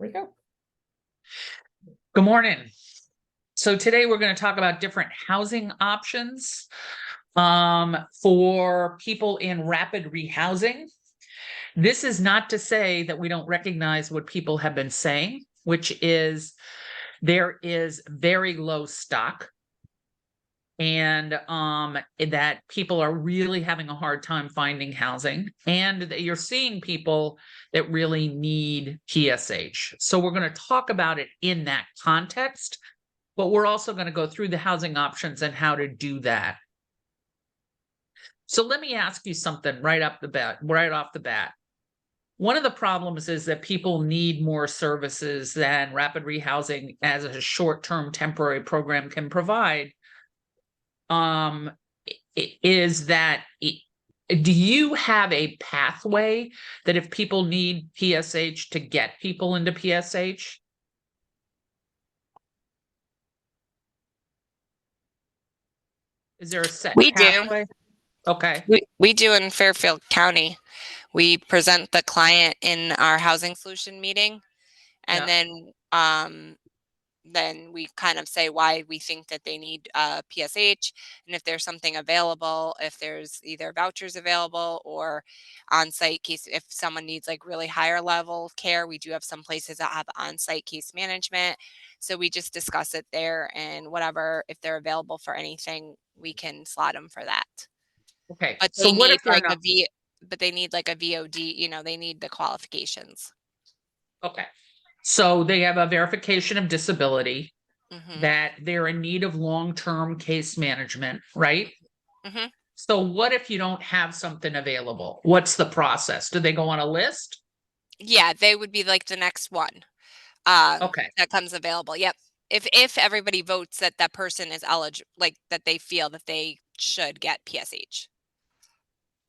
we go. Good morning. So today we're going to talk about different housing options for people in rapid rehousing. This is not to say that we don't recognize what people have been saying, which is there is very low stock and that people are really having a hard time finding housing, and that you're seeing people that really need PSH. So we're going to talk about it in that context, but we're also going to go through the housing options and how to do that. So let me ask you something right off the bat. One of the problems is that people need more services than rapid rehousing as a short-term temporary program can provide. Is that do you have a pathway that if people need PSH to get people into PSH? Is there a set We pathway? Okay. We do in Fairfield County. We present the client in our housing solution meeting, and then we kind of say why we think that they need PSH, and if there's something available, if there's either vouchers available or on-site case. If someone needs like really higher level care, we do have some places that have on-site case management. So we just discuss it there, and whatever, if they're available for anything, we can slot them for that. Okay. But So they what need if they're like not? but they need like a VOD, they need the qualifications. Okay. So they have a verification of disability, Mm-hmm. that they're in need of long-term case management, right? Mm-hmm. So what if you don't have something available? What's the process? Do they go on a list? Yeah, they would be like the next one Okay. that comes available. Yep. If everybody votes that that person is eligible, like that they feel that they should get PSH.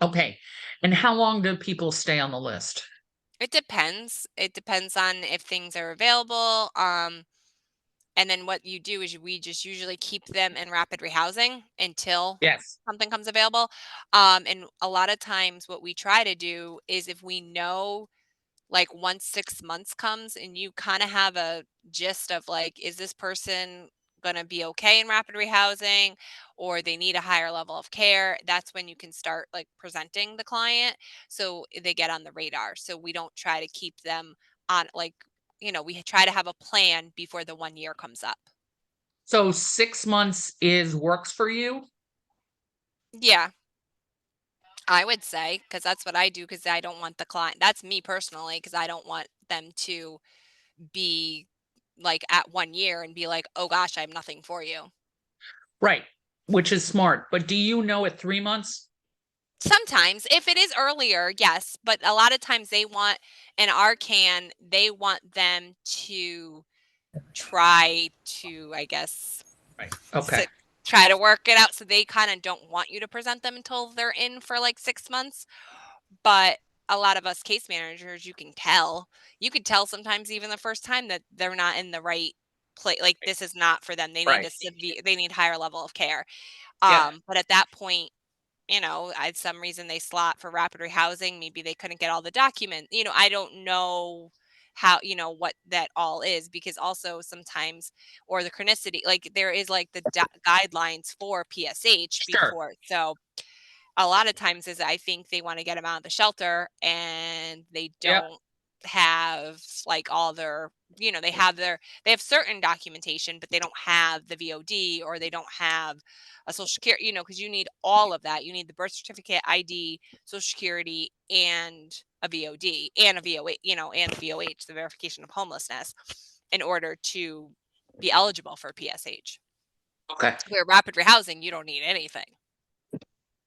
Okay. And how long do people stay on the list? It depends. It depends on if things are available. And then what you do is we just usually keep them in rapid rehousing until Yes. something comes available. And a lot of times what we try to do is if we know, like once 6 months comes and you kind of have a gist of like, is this person going to be okay in rapid rehousing, or they need a higher level of care, that's when you can start like presenting the client so they get on the radar. So we don't try to keep them on, like, we try to have a plan before the 1 year comes up. So 6 months works for you? Yeah, I would say, because that's what I do, because I don't want the client, that's me personally, because I don't want them to be like at 1 year and be like, oh gosh, I have nothing for you. Right. Which is smart. But do you know at 3 months? Sometimes if it is earlier, yes, but a lot of times they want, in our can, they want them to try to, I guess, Right. Okay. sit, try to work it out. So they kind of don't want you to present them until they're in for like 6 months. But a lot of us case managers, you could tell sometimes even the first time that they're not in the right place. Like this is not for them. They need Right. they need higher level of care. Yep. But at that point, I some reason they slot for rapid rehousing. Maybe they couldn't get all the documents. I don't know how, what that all is, because also sometimes, or the chronicity, like there is like the guidelines for PSH Sure. before. So a lot of times is I think they want to get them out of the shelter and they Yep. don't have like all their, they have certain documentation, but they don't have the VOD, or they don't have a social security, because you need all of that. You need the birth certificate, ID, social security, and a VOD and a VOH, and the VOH, the verification of homelessness, in order to be eligible for PSH. Okay. Where rapid rehousing, you don't need anything.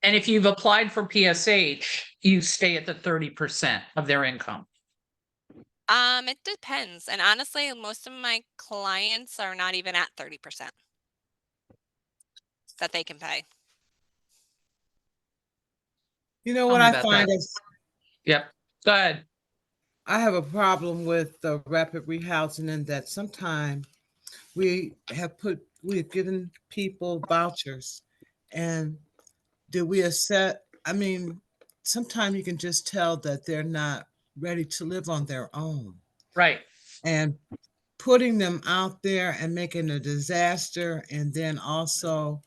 And if you've applied for PSH, you stay at the 30% of their income. It depends. And honestly, most of my clients are not even at 30% that they can pay. You know Tell what me I about find that. is Yep. Go ahead. I have a problem with the rapid rehousing in that sometimes we have given people vouchers, and do we accept? I mean, sometimes you can just tell that they're not ready to live on their own. Right. and putting them out there and making a disaster, and then also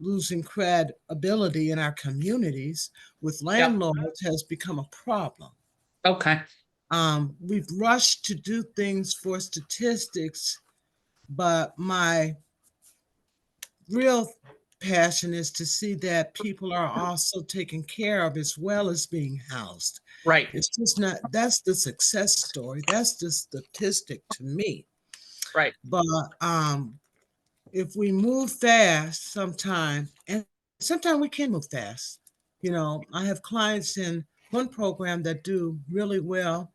losing credibility in our communities with landlords has become a problem. Okay. We've rushed to do things for statistics, but my real passion is to see that people are also taken care of as well as being housed. Right. It's just not, that's the success story. That's the statistic to me. Right. But if we move fast sometime, and sometimes we can move fast. You know, I have clients in one program that do really well.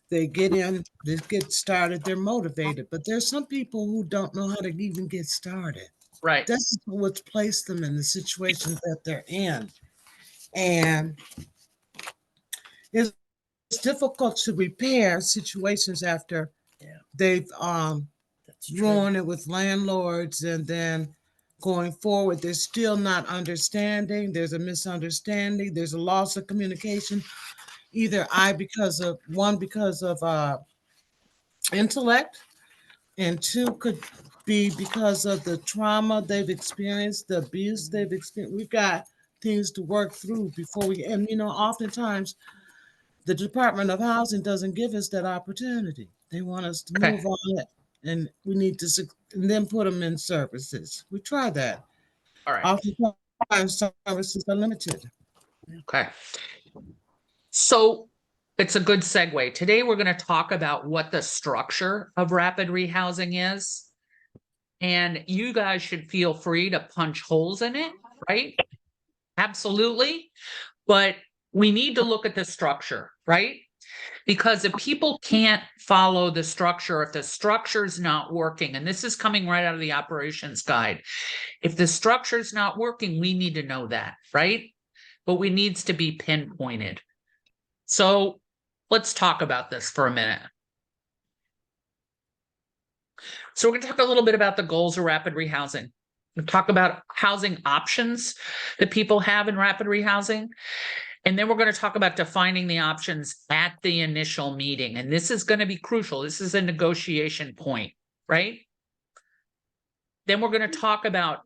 They get in, they get started, they're motivated, but there's some people who don't know how to even get started. Right. That's what's placed them in the situation that they're in. And it's difficult to repair situations after they've ruined it with landlords, and then going forward, they're still not understanding. There's a misunderstanding. There's a loss of communication. Either because of intellect, and two could be because of the trauma they've experienced, the abuse they've experienced. We've got things to work through before we, and oftentimes the Department of Housing doesn't give us that opportunity. They want us to Okay. move on it, and we need to and then put them in services. We try that. All right. Oftentimes services are limited. Okay. So it's a good segue. Today, we're going to talk about what the structure of rapid rehousing is. And you guys should feel free to punch holes in it, right? Absolutely. But we need to look at the structure, right? Because if people can't follow the structure, if the structure is not working, and this is coming right out of the operations guide, if the structure is not working, we need to know that, right? But we needs to be pinpointed. So let's talk about this for a minute. So we're going to talk a little bit about the goals of rapid rehousing. We'll talk about housing options that people have in rapid rehousing. And then we're going to talk about defining the options at the initial meeting. And this is going to be crucial. This is a negotiation point, right? Then we're going to talk about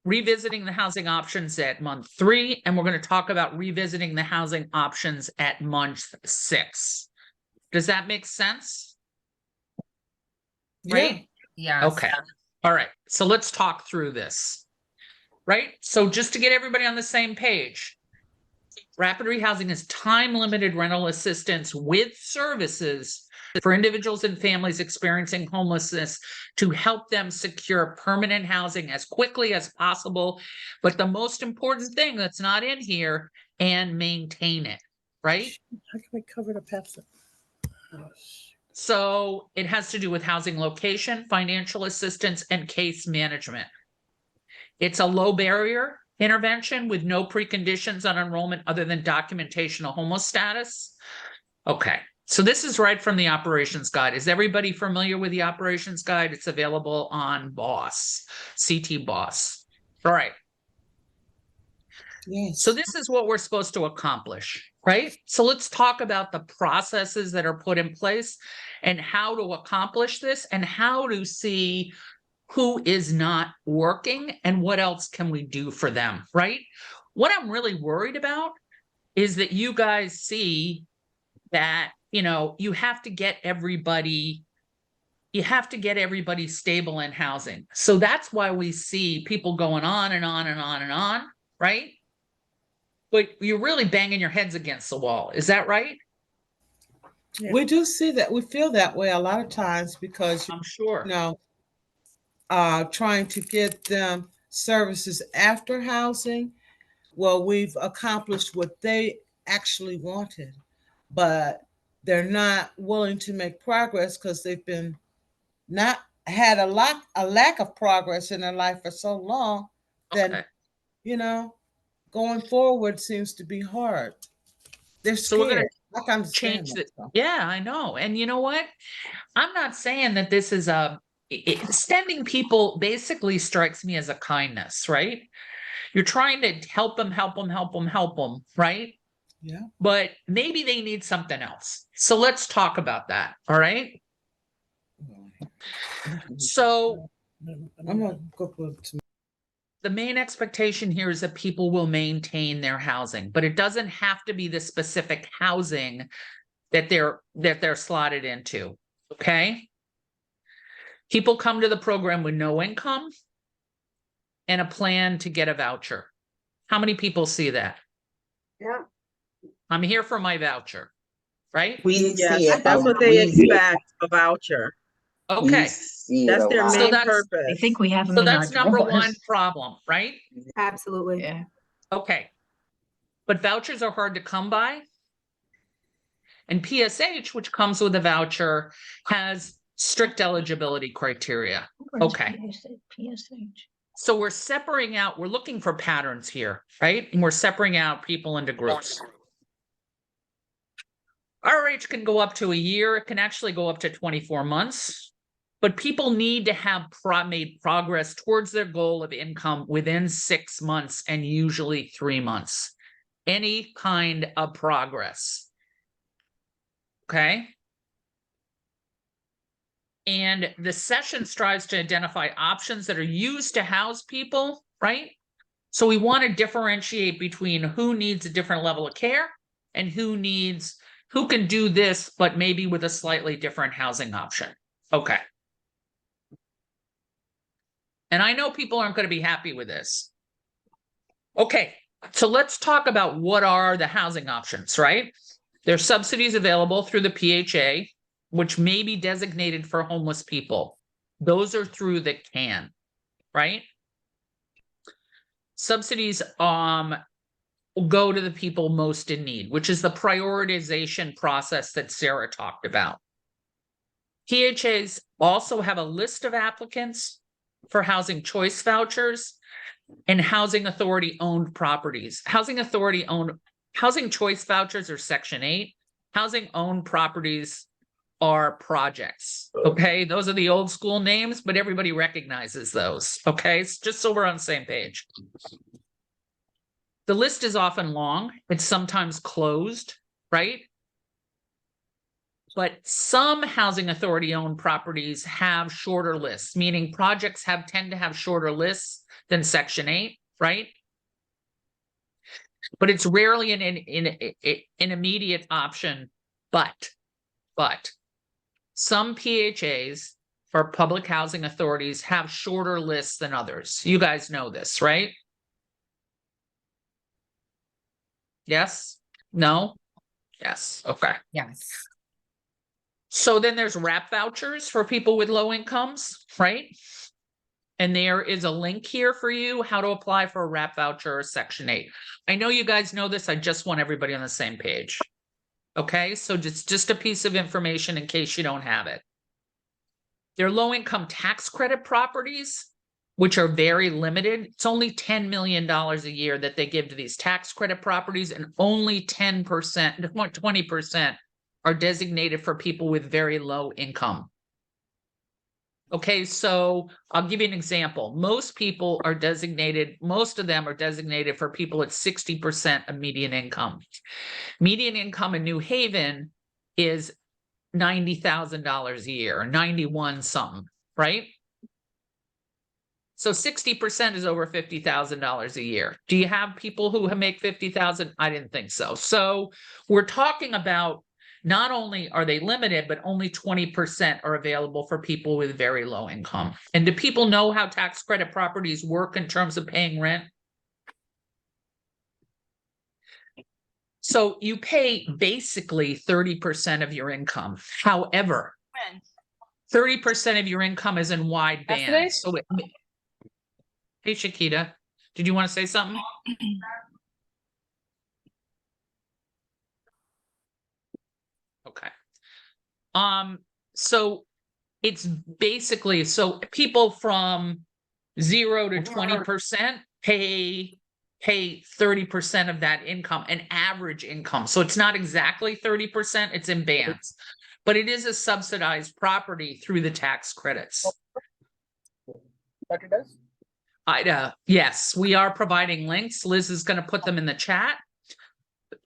revisiting the housing options at month 3. And we're going to talk about revisiting the housing options at month 6. Does that make sense? Right? Yeah. Okay. All right. So let's talk through this. Right? So just to get everybody on the same page, rapid rehousing is time-limited rental assistance with services for individuals and families experiencing homelessness to help them secure permanent housing as quickly as possible. But the most important thing that's not in here, and maintain it, right? How can we cover the PEPs? So it has to do with housing location, financial assistance, and case management. It's a low barrier intervention with no preconditions on enrollment other than documentation of homeless status. Okay, so this is right from the operations guide. Is everybody familiar with the operations guide? It's available on BOSS, CT BOSS. All right. Yes. So this is what we're supposed to accomplish, right? So let's talk about the processes that are put in place and how to accomplish this and how to see who is not working and what else can we do for them, right? What I'm really worried about is that you guys see that, you have to get everybody stable in housing. So that's why we see people going on and on and on and on, right? But you're really banging your heads against the wall. Is that right? Yeah. We do see that. We feel that way a lot of times because, I'm sure. trying to get them services after housing. Well, we've accomplished what they actually wanted, but they're not willing to make progress because they've been not had a lack of progress in their life for so long that Okay. going forward seems to be hard. They're So we're going scared. I can to change understand that. that. Yeah, I know. And you know what? I'm not saying that this is extending people basically strikes me as a kindness, right? You're trying to help them, right? Yeah. but maybe they need something else. So let's talk about that. All right. So I'm gonna go to the main expectation here is that people will maintain their housing, but it doesn't have to be the specific housing that they're slotted into. Okay. People come to the program with no income and a plan to get a voucher. How many people see that? Yeah. I'm here for my voucher, right? We Yes, see it. that's what they expect, a voucher. We Okay. see it That's a their lot. So main that's- purpose. I think we have them So in our that's number one drawers. problem, right? Absolutely. Yeah. Okay. But vouchers are hard to come by. And PSH, which comes with a voucher, has strict eligibility criteria. Okay. PSH. So we're separating out, we're looking for patterns here, right? And we're separating out people into groups. RRH can go up to a year. It can actually go up to 24 months. But people need to have made progress towards their goal of income within 6 months and usually 3 months. Any kind of progress. Okay. And the session strives to identify options that are used to house people, right? So we want to differentiate between who needs a different level of care and who can do this, but maybe with a slightly different housing option. Okay. And I know people aren't going to be happy with this. Okay, so let's talk about what are the housing options, right? There's subsidies available through the PHA, which may be designated for homeless people. Those are through the CAN, right? Subsidies go to the people most in need, which is the prioritization process that Sarah talked about. PHAs also have a list of applicants for housing choice vouchers and housing authority owned properties. Housing choice vouchers are Section 8. Housing owned properties are projects. Okay, those are the old school names, but everybody recognizes those. Okay, just so we're on the same page. The list is often long. It's sometimes closed, right? But some housing authority owned properties have shorter lists, meaning projects tend to have shorter lists than Section 8, right? But it's rarely an immediate option. But some PHAs for public housing authorities have shorter lists than others. You guys know this, right? Yes? No? Yes. Okay. Yes. So then there's RAP vouchers for people with low incomes, right? And there is a link here for you how to apply for a RAP voucher or Section 8. I know you guys know this. I just want everybody on the same page. Okay, so just a piece of information in case you don't have it. They're low-income tax credit properties, which are very limited. It's only $10 million a year that they give to these tax credit properties, and only 10%, 20% are designated for people with very low income. Okay, so I'll give you an example. Most of them are designated for people at 60% of median income. Median income in New Haven is $90,000 a year, 91 something, right? So 60% is over $50,000 a year. Do you have people who make 50,000? I didn't think so. So we're talking about not only are they limited, but only 20% are available for people with very low income. And do people know how tax credit properties work in terms of paying rent? So you pay basically 30% of your income. However, 30% of your income is in wide bands. So hey, Shakita, did you want to say something? Okay. So it's basically, so people from 0 to 20% pay 30% of that income, an average income. So it's not exactly 30%, it's in bands, but it is a subsidized property through the tax credits. Yes, we are providing links. Liz is going to put them in the chat.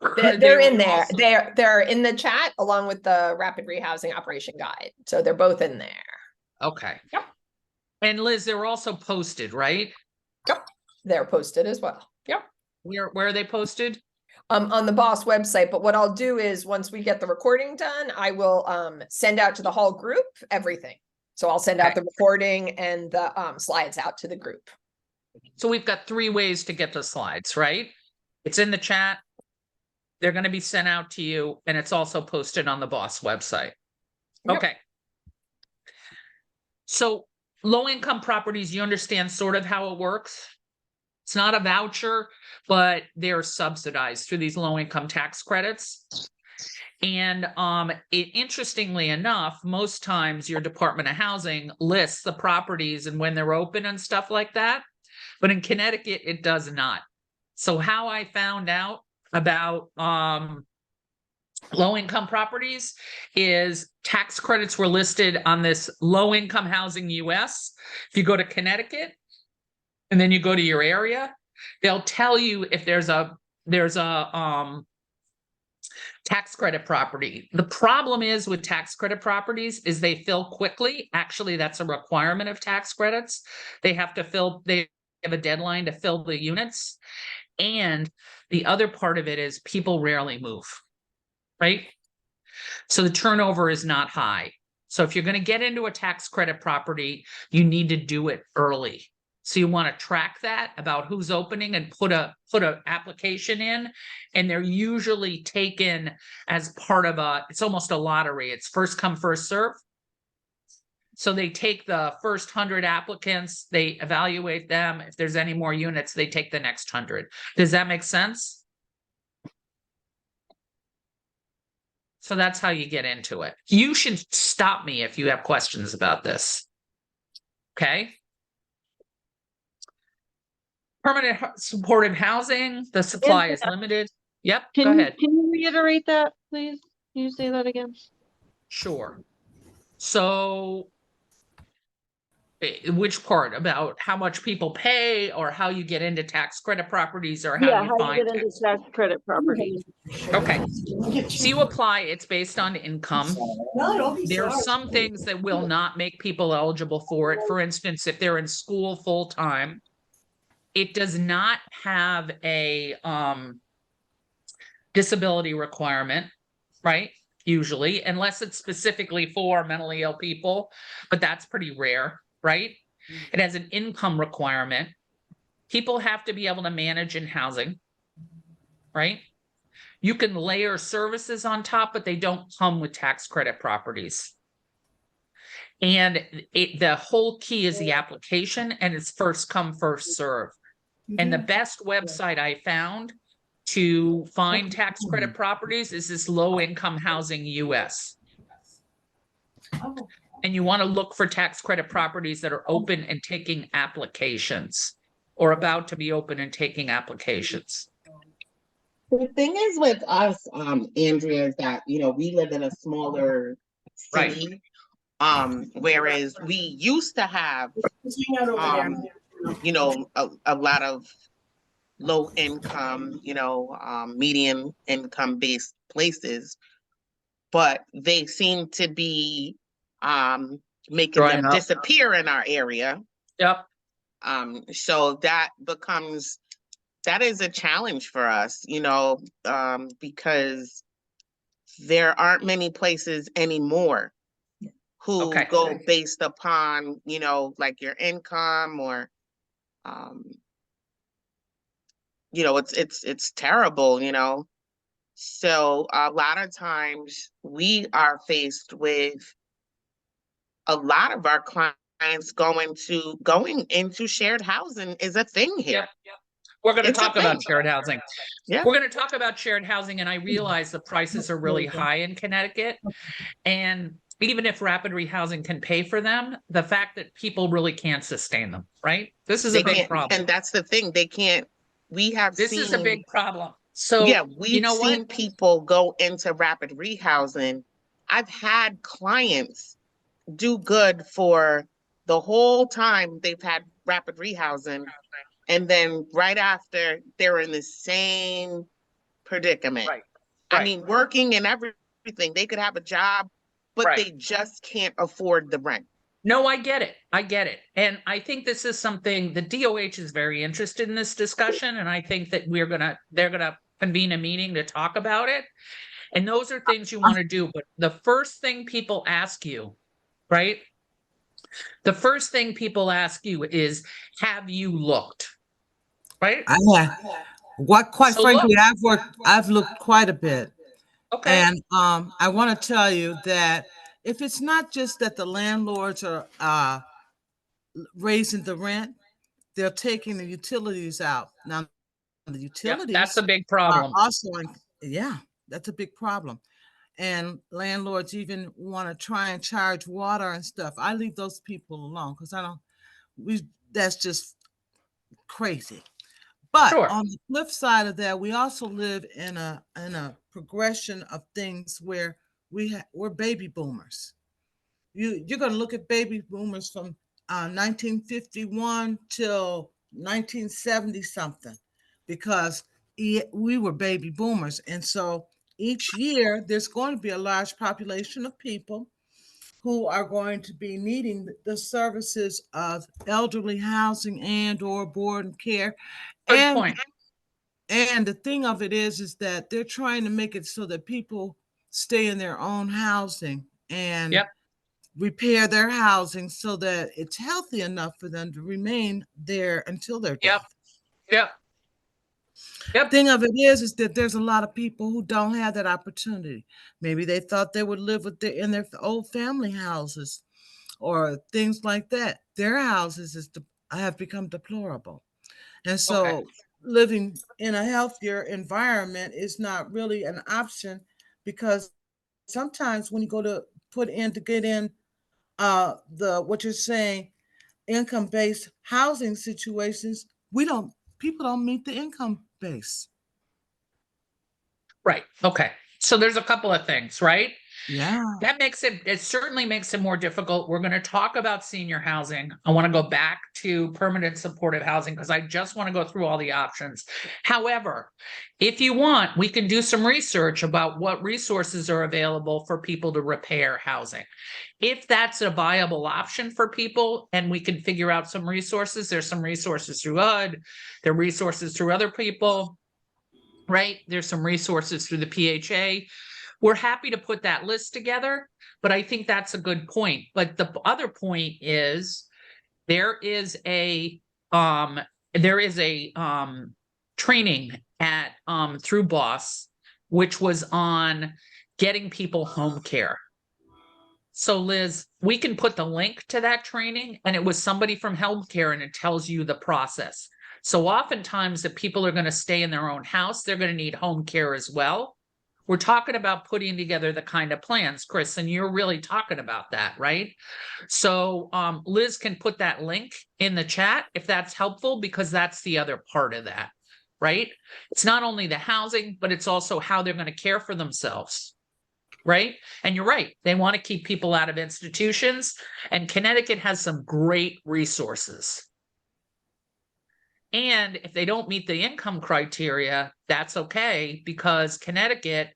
They're They in were there. also- They're in the chat along with the rapid rehousing operation guide. So they're both in there. Okay. Yep. And Liz, they were also posted, right? Yep. They're posted as well. Yep. Where are they posted? On the boss website. But what I'll do is once we get the recording done, I will send out to the whole group everything. So I'll send out Okay. the recording and the slides out to the group. So we've got 3 ways to get the slides, right? It's in the chat. They're going to be sent out to you, and it's also posted on the boss website. Yep. Okay. So low-income properties, you understand sort of how it works. It's not a voucher, but they're subsidized through these low-income tax credits. And interestingly enough, most times your Department of Housing lists the properties and when they're open and stuff like that. But in Connecticut, it does not. So how I found out about low-income properties is tax credits were listed on this low-income housing US. If you go to Connecticut and then you go to your area, they'll tell you if there's a tax credit property. The problem is with tax credit properties is they fill quickly. Actually, that's a requirement of tax credits. They have a deadline to fill the units. And the other part of it is people rarely move, right? So the turnover is not high. So if you're going to get into a tax credit property, you need to do it early. So you want to track that about who's opening and put a application in, and they're usually taken as part of it's almost a lottery. It's first come, first serve. So they take the first 100 applicants, they evaluate them. If there's any more units, they take the next 100. Does that make sense? So that's how you get into it. You should stop me if you have questions about this. Okay. Permanent supportive housing, the supply is limited. Yep, go ahead. Can you reiterate that, please? Can you say that again? Sure. So which part about how much people pay or how you get into tax credit properties or how you how find you get into tax credit properties. Okay. So you apply, it's based on income. No, don't be There are sorry. some things that will not make people eligible for it. For instance, if they're in school full time, it does not have a disability requirement, right? Usually, unless it's specifically for mentally ill people, but that's pretty rare, right? It has an income requirement. People have to be able to manage in housing, right? You can layer services on top, but they don't come with tax credit properties. And the whole key is the application, and it's first come, first serve. And the best website I found to find tax credit properties is this low income housing US. And you want to look for tax credit properties that are open and taking applications or about to be open and taking applications. The thing is with us, Andrea, is that, we live in a smaller city. Whereas we used to have, Just hang out over there. a lot of low income, medium income based places, but they seem to be making Drying them up. disappear in our area. Yep. So that is a challenge for us, because there aren't many places anymore who Okay. go based upon, like your income or, it's terrible, So a lot of times we are faced with a lot of our clients going into shared housing is a thing here. Yep. We're going to It's a talk about thing. shared housing. Yeah. We're going to talk about shared housing, and I realize the prices are really high in Connecticut. And even if rapid rehousing can pay for them, the fact that people really can't sustain them, right? This is a big problem. And that's the thing. They can't. This is a big problem. So yeah, we've know seen what? people go into rapid rehousing. I've had clients do good for the whole time they've had rapid rehousing. And then right after, they're in the same predicament. Right. I Right. mean, working and everything, they could have a job, but Right. they just can't afford the rent. No, I get it. I get it. And I think this is something the DOH is very interested in this discussion. And I think that they're gonna convene a meeting to talk about it. And those are things you want to do. But the first thing people ask you, right? The first thing people ask you is, have you looked? Right? Quite So look. frankly, I've looked quite a bit. Okay. And I want to tell you that if it's not just that the landlords are raising the rent, they're taking the utilities out. Now, the Yep, utilities that's a big are problem. also, yeah, that's a big problem. And landlords even want to try and charge water and stuff. I leave those people alone because that's just crazy. But Sure. on the flip side of that, we also live in a progression of things where we're baby boomers. You're going to look at baby boomers from 1951 till 1970 something, because we were baby boomers, and so each year there's going to be a large population of people who are going to be needing the services of elderly housing and or board and care. Good And point. and the thing of it is that they're trying to make it so that people stay in their own housing and Yep. repair their housing so that it's healthy enough for them to remain there until their Yep. death. Yep. Yep. Thing of it is that there's a lot of people who don't have that opportunity. Maybe they thought they would live in their old family houses or things like that. Their houses have become deplorable. And so Okay. living in a healthier environment is not really an option, because sometimes when you go to get in what you're saying, income-based housing situations, people don't meet the income base. Right. Okay. So there's a couple of things, right? Yeah. That it certainly makes it more difficult. We're going to talk about senior housing. I want to go back to permanent supportive housing because I just want to go through all the options. However, if you want, we can do some research about what resources are available for people to repair housing. If that's a viable option for people and we can figure out some resources, there's some resources through HUD, there are resources through other people, right? There's some resources through the PHA. We're happy to put that list together, but I think that's a good point. But the other point is there is a training at through BOSS, which was on getting people home care. So Liz, we can put the link to that training, and it was somebody from home care, and it tells you the process. So oftentimes if people are going to stay in their own house, they're going to need home care as well. We're talking about putting together the kind of plans, Chris, and you're really talking about that, right? So Liz can put that link in the chat if that's helpful, because that's the other part of that, right? It's not only the housing, but it's also how they're going to care for themselves, right? And you're right. They want to keep people out of institutions, and Connecticut has some great resources. And if they don't meet the income criteria, that's okay, because Connecticut,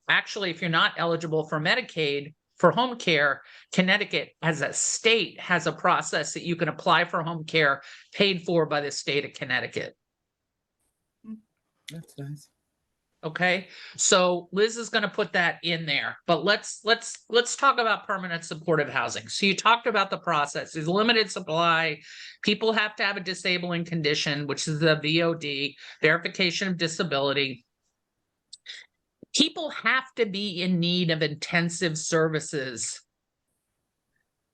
actually, if you're not eligible for Medicaid for home care, Connecticut as a state has a process that you can apply for home care paid for by the state of Connecticut. That's nice. Okay, so Liz is going to put that in there, but let's talk about permanent supportive housing. So you talked about the process. There's limited supply. People have to have a disabling condition, which is the VOD, verification of disability. People have to be in need of intensive services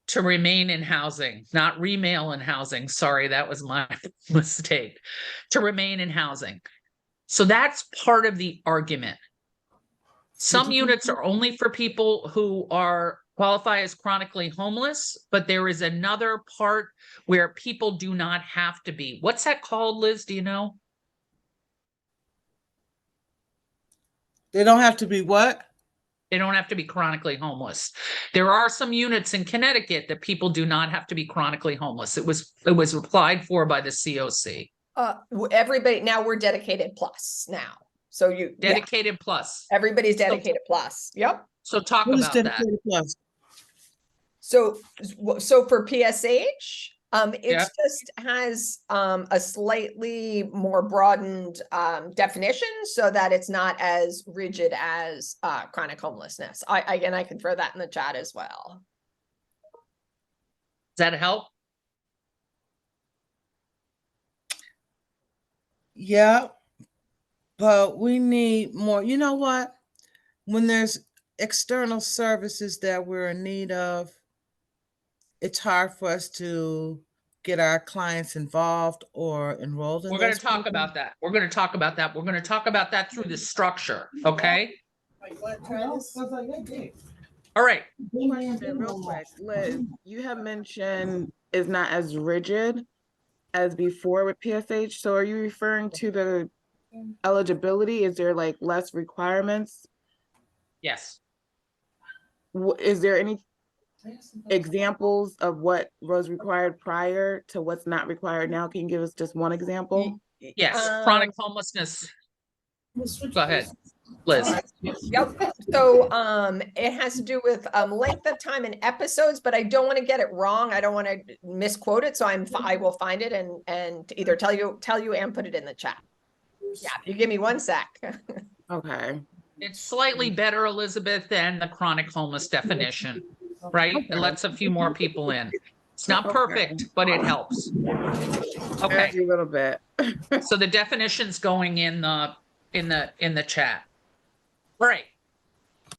to remain in housing, not remail in housing. Sorry, that was my mistake. To remain in housing. So that's part of the argument. Some units are only for people who qualify as chronically homeless, but there is another part where people do not have to be. What's that called, Liz? Do you know? They don't have to be what? They don't have to be chronically homeless. There are some units in Connecticut that people do not have to be chronically homeless. It was applied for by the COC. Everybody, now we're dedicated plus now. So you, yeah, Dedicated plus. everybody's dedicated plus. Yep. So talk What is about that. dedicated plus? So, so for PSH, Yeah. it's just has a slightly more broadened definition so that it's not as rigid as chronic homelessness. I can throw that in the chat as well. Does that help? Yeah, but we need more. You know what? When there's external services that we're in need of, it's hard for us to get our clients involved or enrolled in We're going those to talk programs. about that. We're going to talk about that. We're going to talk about that through the structure. Okay. All right. Question real quick. Liz, you have mentioned is not as rigid as before with PSH. So are you referring to the eligibility? Is there like less requirements? Yes. Is there any examples of what was required prior to what's not required now? Can you give us just one example? Yes. Chronic homelessness. Go ahead, Liz. Yep. So it has to do with length of time and episodes, but I don't want to get it wrong. I don't want to misquote it. So I will find it and either tell you and put it in the chat. Yeah, if you give me 1 sec. Okay. It's slightly better, Elizabeth, than the chronic homeless definition, right? It lets a few more people in. It's not perfect, but it helps. Okay. A little bit. So the definition's going in the chat. All right.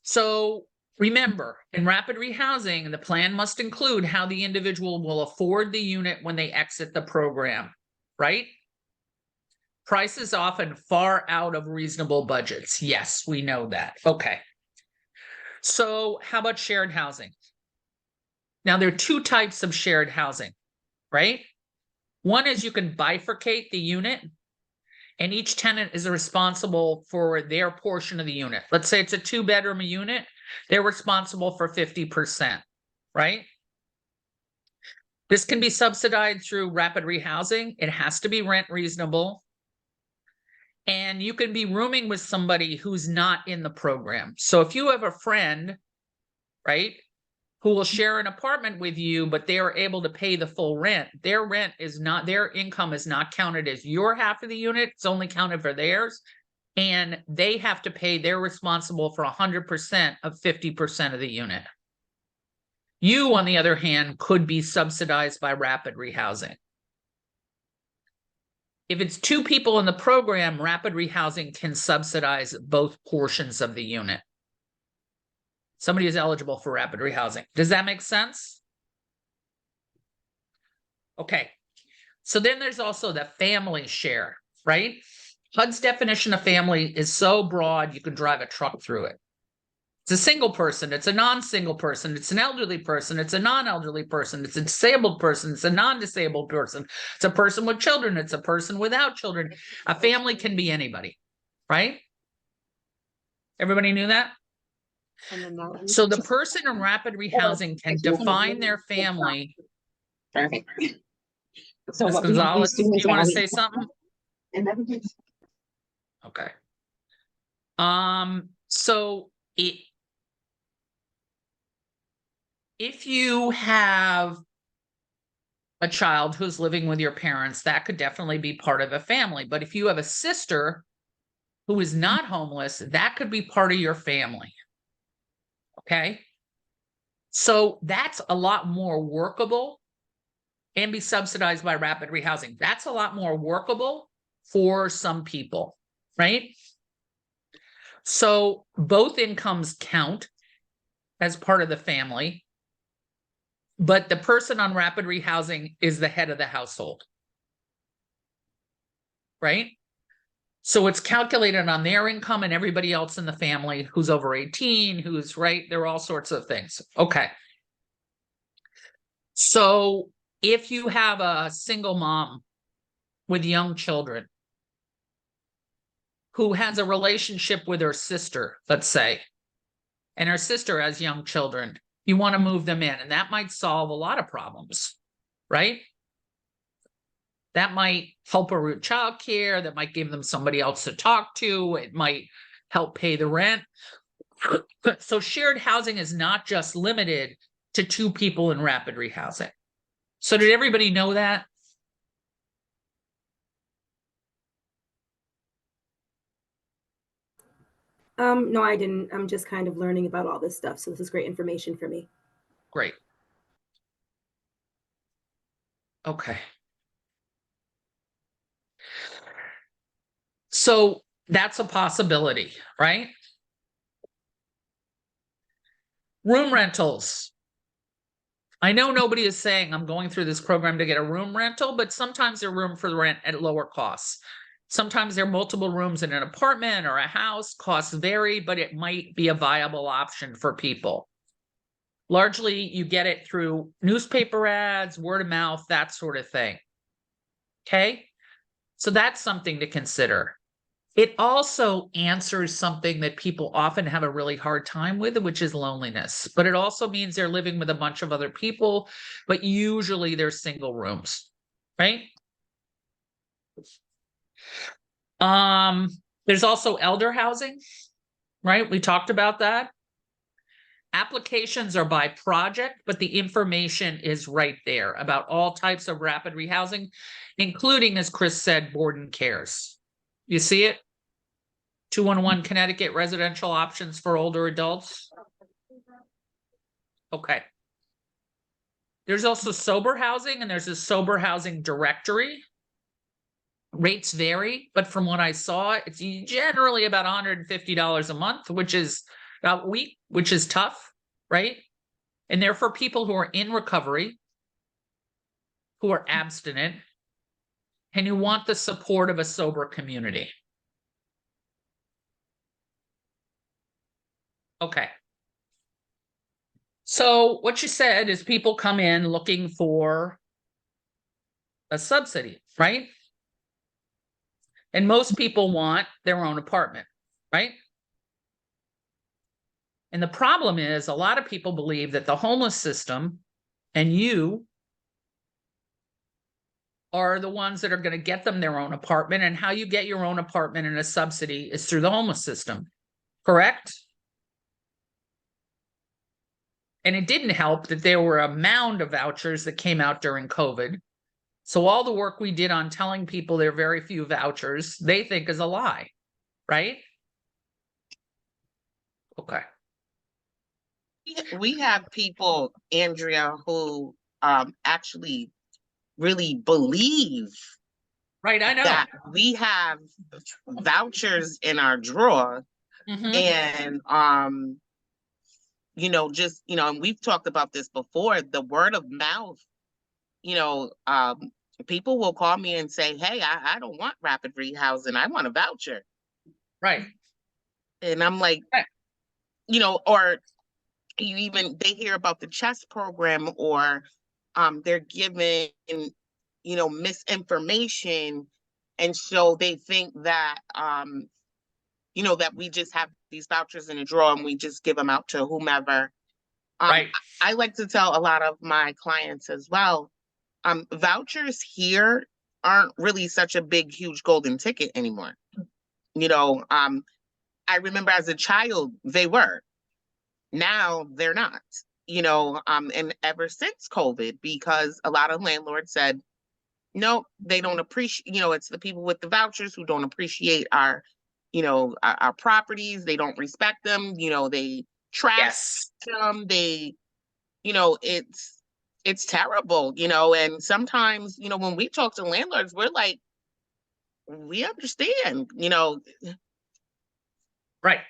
So remember, in rapid rehousing, the plan must include how the individual will afford the unit when they exit the program, right? Price is often far out of reasonable budgets. Yes, we know that. Okay. So how about shared housing? Now, there are 2 types of shared housing, right? One is you can bifurcate the unit, and each tenant is responsible for their portion of the unit. Let's say it's a 2-bedroom unit. They're responsible for 50%, right? This can be subsidized through rapid rehousing. It has to be rent reasonable. And you can be rooming with somebody who's not in the program. So if you have a friend, right, who will share an apartment with you, but they are able to pay the full rent, their income is not counted as your half of the unit. It's only counted for theirs. And they have to pay, they're responsible for 100% of 50% of the unit. You, on the other hand, could be subsidized by rapid rehousing. If it's 2 people in the program, rapid rehousing can subsidize both portions of the unit. Somebody is eligible for rapid rehousing. Does that make sense? Okay. So then there's also the family share, right? HUD's definition of family is so broad, you can drive a truck through it. It's a single person, it's a non-single person, it's an elderly person, it's a non-elderly person, it's a disabled person, it's a non-disabled person, it's a person with children, it's a person without children. A family can be anybody, right? Everybody knew that? So the person in rapid rehousing can define their family. Perfect. So Ms. Gonzalez, do you want to say something? Okay. So if you have a child who's living with your parents, that could definitely be part of a family. But if you have a sister who is not homeless, that could be part of your family. Okay. So that's a lot more workable and be subsidized by rapid rehousing. That's a lot more workable for some people, right? So both incomes count as part of the family, but the person on rapid rehousing is the head of the household, right? So it's calculated on their income and everybody else in the family who's over 18, who's right. There are all sorts of things. Okay. So if you have a single mom with young children who has a relationship with her sister, let's say, and her sister has young children, you want to move them in, and that might solve a lot of problems, right? That might help a root childcare. That might give them somebody else to talk to. It might help pay the rent. So shared housing is not just limited to 2 people in rapid rehousing. So did everybody know that? No, I didn't. I'm just kind of learning about all this stuff. So this is great information for me. Great. Okay. So that's a possibility, right? Room rentals. I know nobody is saying I'm going through this program to get a room rental, but sometimes they're room for the rent at lower costs. Sometimes there are multiple rooms in an apartment or a house. Costs vary, but it might be a viable option for people. Largely, you get it through newspaper ads, word of mouth, that sort of thing. Okay? So that's something to consider. It also answers something that people often have a really hard time with, which is loneliness. But it also means they're living with a bunch of other people, but usually they're single rooms, right? There's also elder housing, right? We talked about that. Applications are by project, but the information is right there about all types of rapid rehousing, including, as Chris said, board and cares. You see it? 211 Connecticut residential options for older adults. Okay. There's also sober housing, and there's a sober housing directory. Rates vary, but from what I saw, it's generally about $150 a month, which is about a week, which is tough, right? And they're for people who are in recovery, who are abstinent, and who want the support of a sober community. Okay. So what you said is people come in looking for a subsidy, right? And most people want their own apartment, right? And the problem is a lot of people believe that the homeless system and you are the ones that are going to get them their own apartment, and how you get your own apartment and a subsidy is through the homeless system, correct? And it didn't help that there were a mound of vouchers that came out during COVID. So all the work we did on telling people there are very few vouchers, they think is a lie, right? Okay. We have people, Andrea, who actually really believe Right, I know. that we have vouchers in our drawer. Mhm. And just and we've talked about this before, the word of mouth, people will call me and say, hey, I don't want rapid rehousing, I want a voucher. Right. And I'm like, Right. Or they hear about the chess program, or they're given misinformation, and so they think that that we just have these vouchers in a drawer and we just give them out to whomever. Right. I like to tell a lot of my clients as well, vouchers here aren't really such a big, huge golden ticket anymore. I remember as a child, they were. Now they're not, and ever since COVID, because a lot of landlords said, no, they don't appreciate, it's the people with the vouchers who don't appreciate our properties. They don't respect them. They trash them. They, it's terrible, and sometimes, when we talk to landlords, we're like, we understand, Right.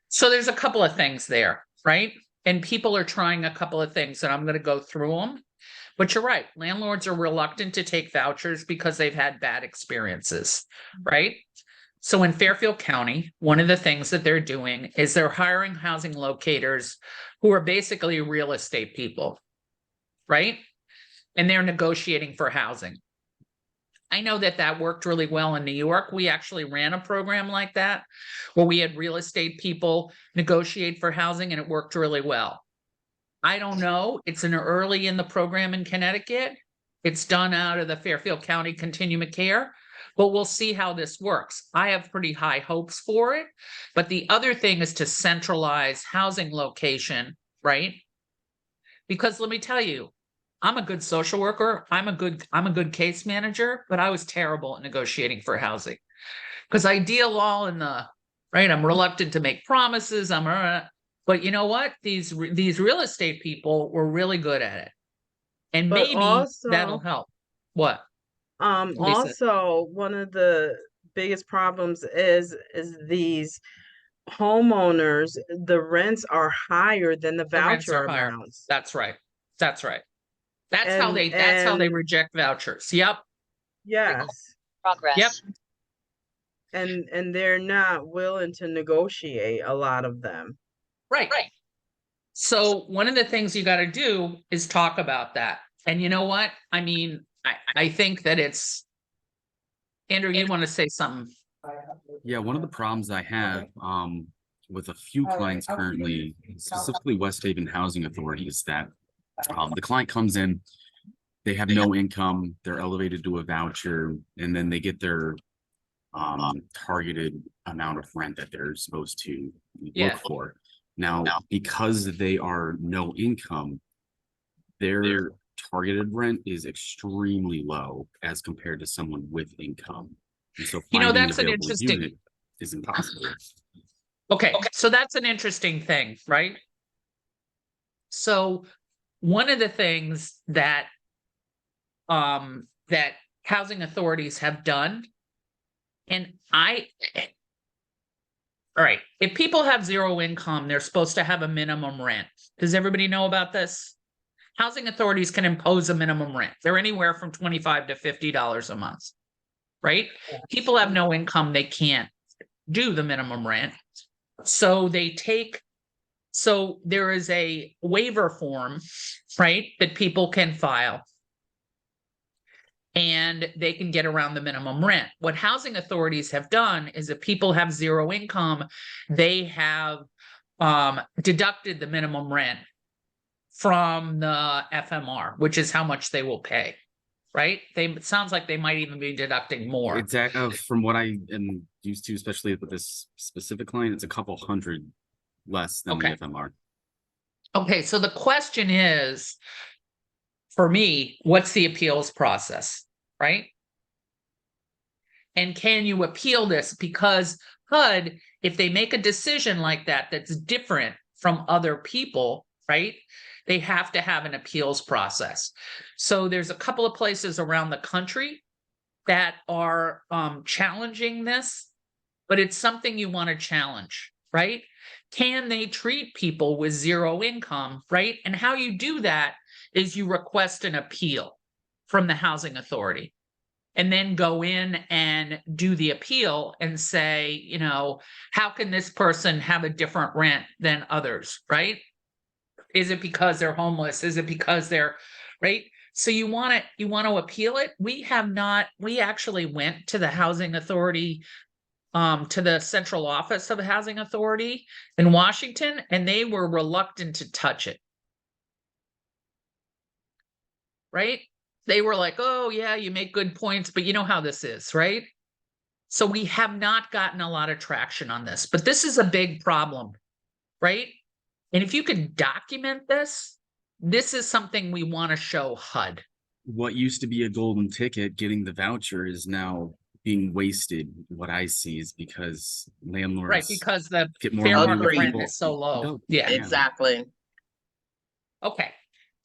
So there's a couple of things there, right? And people are trying a couple of things, and I'm going to go through them. But you're right. Landlords are reluctant to take vouchers because they've had bad experiences, right? So in Fairfield County, one of the things that they're doing is they're hiring housing locators who are basically real estate people, right? And they're negotiating for housing. I know that worked really well in New York. We actually ran a program like that where we had real estate people negotiate for housing, and it worked really well. I don't know. It's early in the program in Connecticut. It's done out of the Fairfield County Continuum of Care, but we'll see how this works. I have pretty high hopes for it. But the other thing is to centralize housing location, right? Because let me tell you, I'm a good social worker. I'm a good case manager, but I was terrible at negotiating for housing because I deal all in the right. I'm reluctant to make promises. But you know what? These real estate people were really good at it, and But maybe that'll also, help. What, Lisa? also one of the biggest problems is these homeowners, the rents are higher than the The rents voucher are higher. amounts. That's right. That's right. That's how And they reject vouchers. Yep. yes, Yep. and they're not willing to negotiate, a lot of them. Right. So one of the things you got to do is talk about that. And you know what? I mean, I think that it's Andrew, you want to say something? Yeah, one of the problems I have with a few clients currently, specifically West Haven Housing Authority, is that the client comes in, they have no income, they're elevated to a voucher, and then they get their targeted amount of rent that they're supposed to look for. Now, because they are no income, their targeted rent is extremely low as compared to someone with income. And so finding that's an an available interesting unit is impossible. Okay, so that's an interesting thing, right? So one of the things that that housing authorities have done, and all right, if people have zero income, they're supposed to have a minimum rent. Does everybody know about this? Housing authorities can impose a minimum rent. They're anywhere from $25 to $50 a month, right? People have no income, they can't do the minimum rent. So there is a waiver form, right, that people can file, and they can get around the minimum rent. What housing authorities have done is if people have zero income, they have deducted the minimum rent from the FMR, which is how much they will pay, right? It sounds like they might even be deducting more. Exactly. From what I am used to, especially with this specific client, it's a couple hundred less than the FMR. Okay, so the question is, for me, what's the appeals process, right? And can you appeal this? Because HUD, if they make a decision like that that's different from other people, right, they have to have an appeals process. So there's a couple of places around the country that are challenging this, but it's something you want to challenge, right? Can they treat people with zero income, right? And how you do that is you request an appeal from the housing authority and then go in and do the appeal and say, how can this person have a different rent than others, right? Is it because they're homeless? Is it because they're, right? So you want to appeal it. We actually went to the housing authority, to the central office of the housing authority in Washington, and they were reluctant to touch it. Right? They were like, oh yeah, you make good points, but you know how this is, right? So we have not gotten a lot of traction on this, but this is a big problem, right? And if you can document this, this is something we want to show HUD. What used to be a golden ticket, getting the voucher, is now being wasted. What I see is because landlords, right, because the get more fair money market with rent people. is so low. No, Yeah, Exactly. Okay.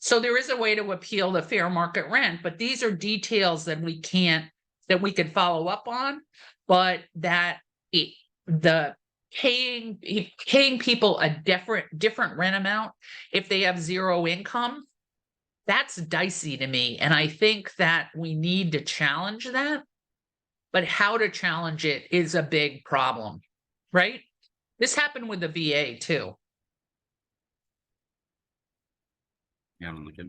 So there is a way to appeal the fair market rent, but these are details that we could follow up on, but the paying people a different rent amount if they have zero income, that's dicey to me. And I think that we need to challenge that, but how to challenge it is a big problem, right? This happened with the VA too. Yeah, I don't like it.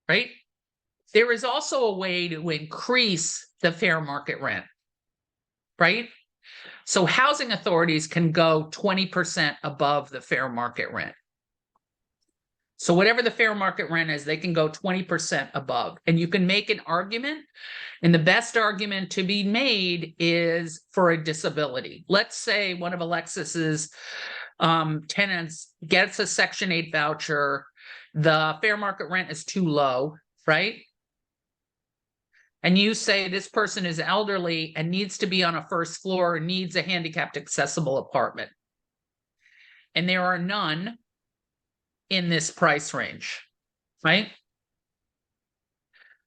Right? There is also a way to increase the fair market rent, right? So housing authorities can go 20% above the fair market rent. So whatever the fair market rent is, they can go 20% above. And you can make an argument. And the best argument to be made is for a disability. Let's say one of Alexis's tenants gets a Section 8 voucher. The fair market rent is too low, right? And you say this person is elderly and needs to be on a first floor, needs a handicapped accessible apartment. And there are none in this price range, right?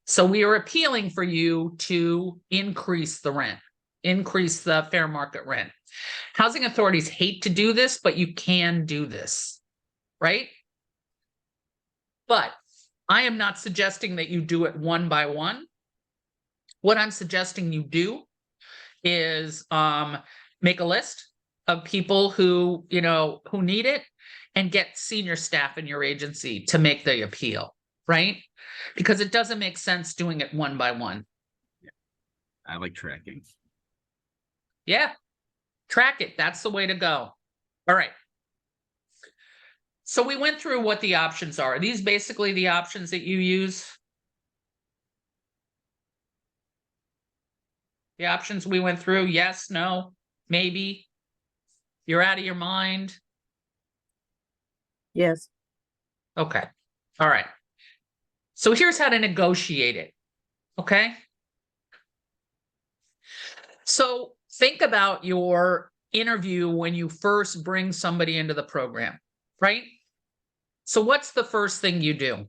So we are appealing for you to increase the rent, increase the fair market rent. Housing authorities hate to do this, but you can do this, right? But I am not suggesting that you do it one by one. What I'm suggesting you do is make a list of people who, who need it, and get senior staff in your agency to make the appeal, right? Because it doesn't make sense doing it one by one. I like tracking. Yeah, track it. That's the way to go. All right. So we went through what the options are. Are these basically the options that you use? The options we went through, yes, no, maybe. You're out of your mind. Yes. Okay. All right. So here's how to negotiate it. Okay. So think about your interview when you first bring somebody into the program, right? So what's the first thing you do?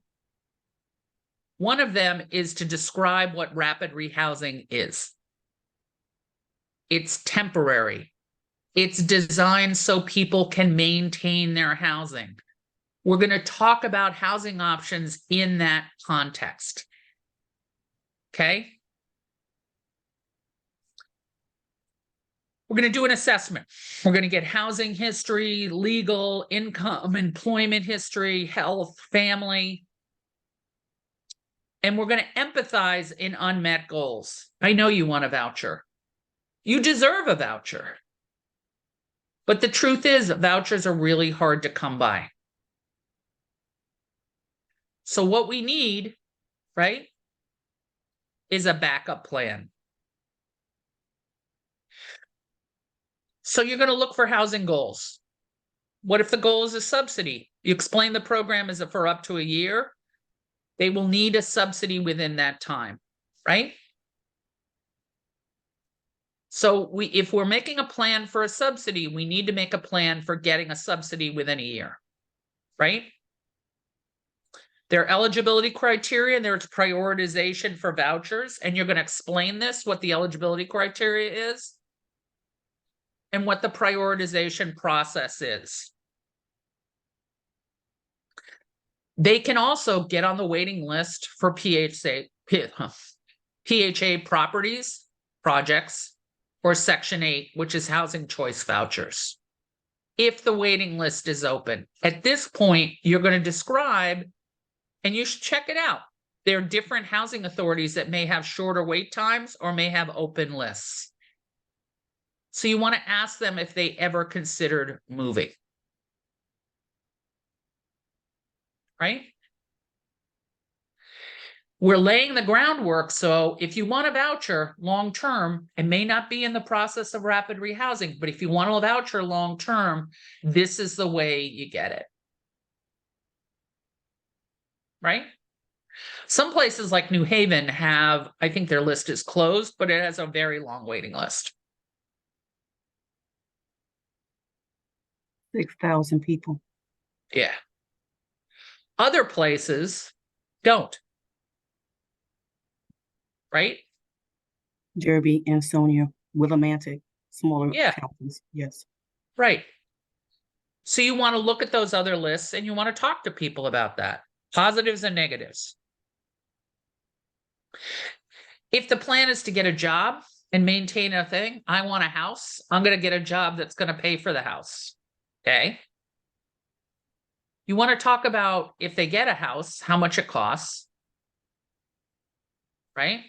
One of them is to describe what rapid rehousing is. It's temporary. It's designed so people can maintain their housing. We're going to talk about housing options in that context. Okay? We're going to do an assessment. We're going to get housing history, legal, income, employment history, health, family. And we're going to empathize in unmet goals. I know you want a voucher. You deserve a voucher. But the truth is, vouchers are really hard to come by. So what we need, right, is a backup plan. So you're going to look for housing goals. What if the goal is a subsidy? You explain the program is for up to a year. They will need a subsidy within that time, right? So if we're making a plan for a subsidy, we need to make a plan for getting a subsidy within a year, right? There are eligibility criteria and there's prioritization for vouchers. And you're going to explain this, what the eligibility criteria is and what the prioritization process is. They can also get on the waiting list for PHA properties, projects, or Section 8, which is housing choice vouchers, if the waiting list is open. At this point, you're going to describe, and you should check it out. There are different housing authorities that may have shorter wait times or may have open lists. So you want to ask them if they ever considered moving. Right? We're laying the groundwork. So if you want a voucher long-term, it may not be in the process of rapid rehousing, but if you want a voucher long-term, this is the way you get it. Right? Some places like New Haven have, I think their list is closed, but it has a very long waiting list. 6,000 people. Yeah. Other places don't. Right? Derby, Ansonia, Willimantic, smaller Yeah. counties. Yes. Right. So you want to look at those other lists and you want to talk to people about that. Positives and negatives. If the plan is to get a job and maintain a thing, I want a house, I'm going to get a job that's going to pay for the house. Okay. You want to talk about if they get a house, how much it costs. Right?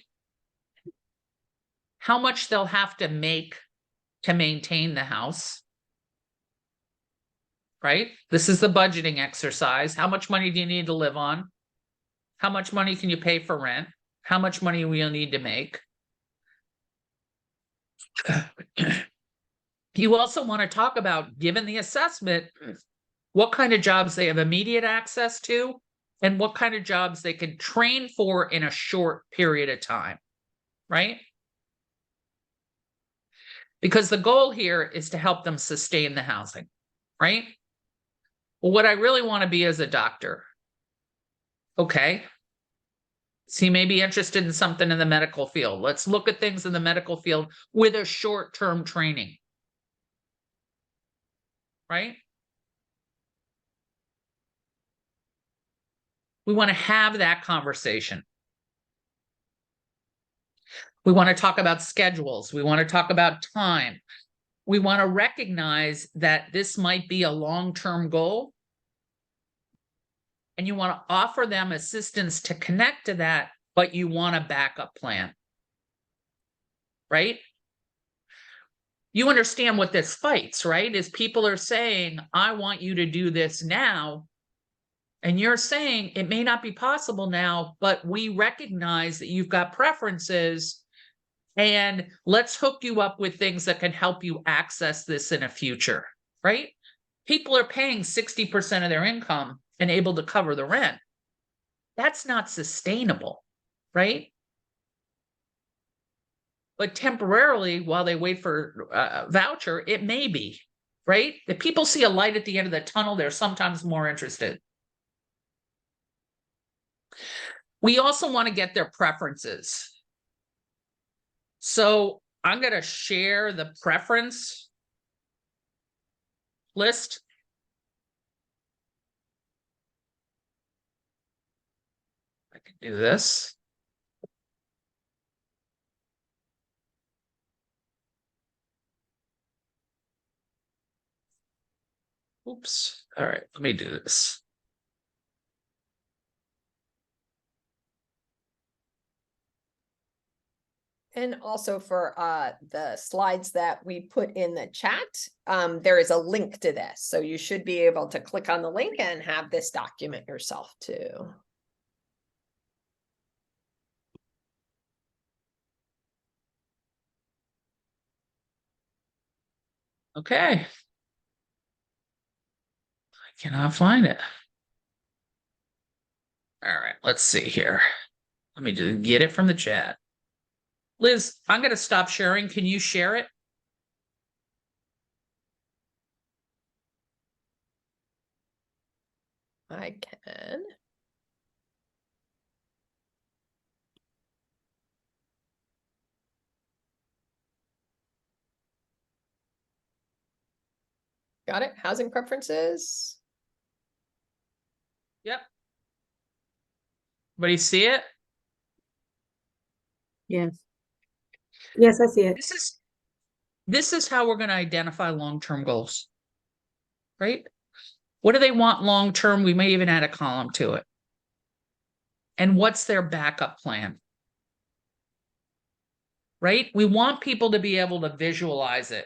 How much they'll have to make to maintain the house. right? This is the budgeting exercise. How much money do you need to live on? How much money can you pay for rent? How much money will you need to make? You also want to talk about, given the assessment, what kind of jobs they have immediate access to and what kind of jobs they can train for in a short period of time, right? Because the goal here is to help them sustain the housing, right? Well, what I really want to be is a doctor. Okay. So you may be interested in something in the medical field. Let's look at things in the medical field with a short-term training, right? We want to have that conversation. We want to talk about schedules. We want to talk about time. We want to recognize that this might be a long-term goal. And you want to offer them assistance to connect to that, but you want a backup plan, right? You understand what this fights, right? Is people are saying, I want you to do this now. And you're saying it may not be possible now, but we recognize that you've got preferences and let's hook you up with things that can help you access this in a future, right? People are paying 60% of their income and able to cover the rent. That's not sustainable, right? But temporarily, while they wait for a voucher, it may be, right? If people see a light at the end of the tunnel, they're sometimes more interested. We also want to get their preferences. So I'm going to share the preference list. I can do this. Oops. All right, let me do this. And also for the slides that we put in the chat, there is a link to this. So you should be able to click on the link and have this document yourself too. Okay. I cannot find it. All right, let's see here. Let me just get it from the chat. Liz, I'm going to stop sharing. Can you share it? I can. Got it. Housing preferences. Yep. Everybody see it? Yes. Yes, I see it. This is how we're going to identify long-term goals, right? What do they want long-term? We may even add a column to it. And what's their backup plan? Right? We want people to be able to visualize it.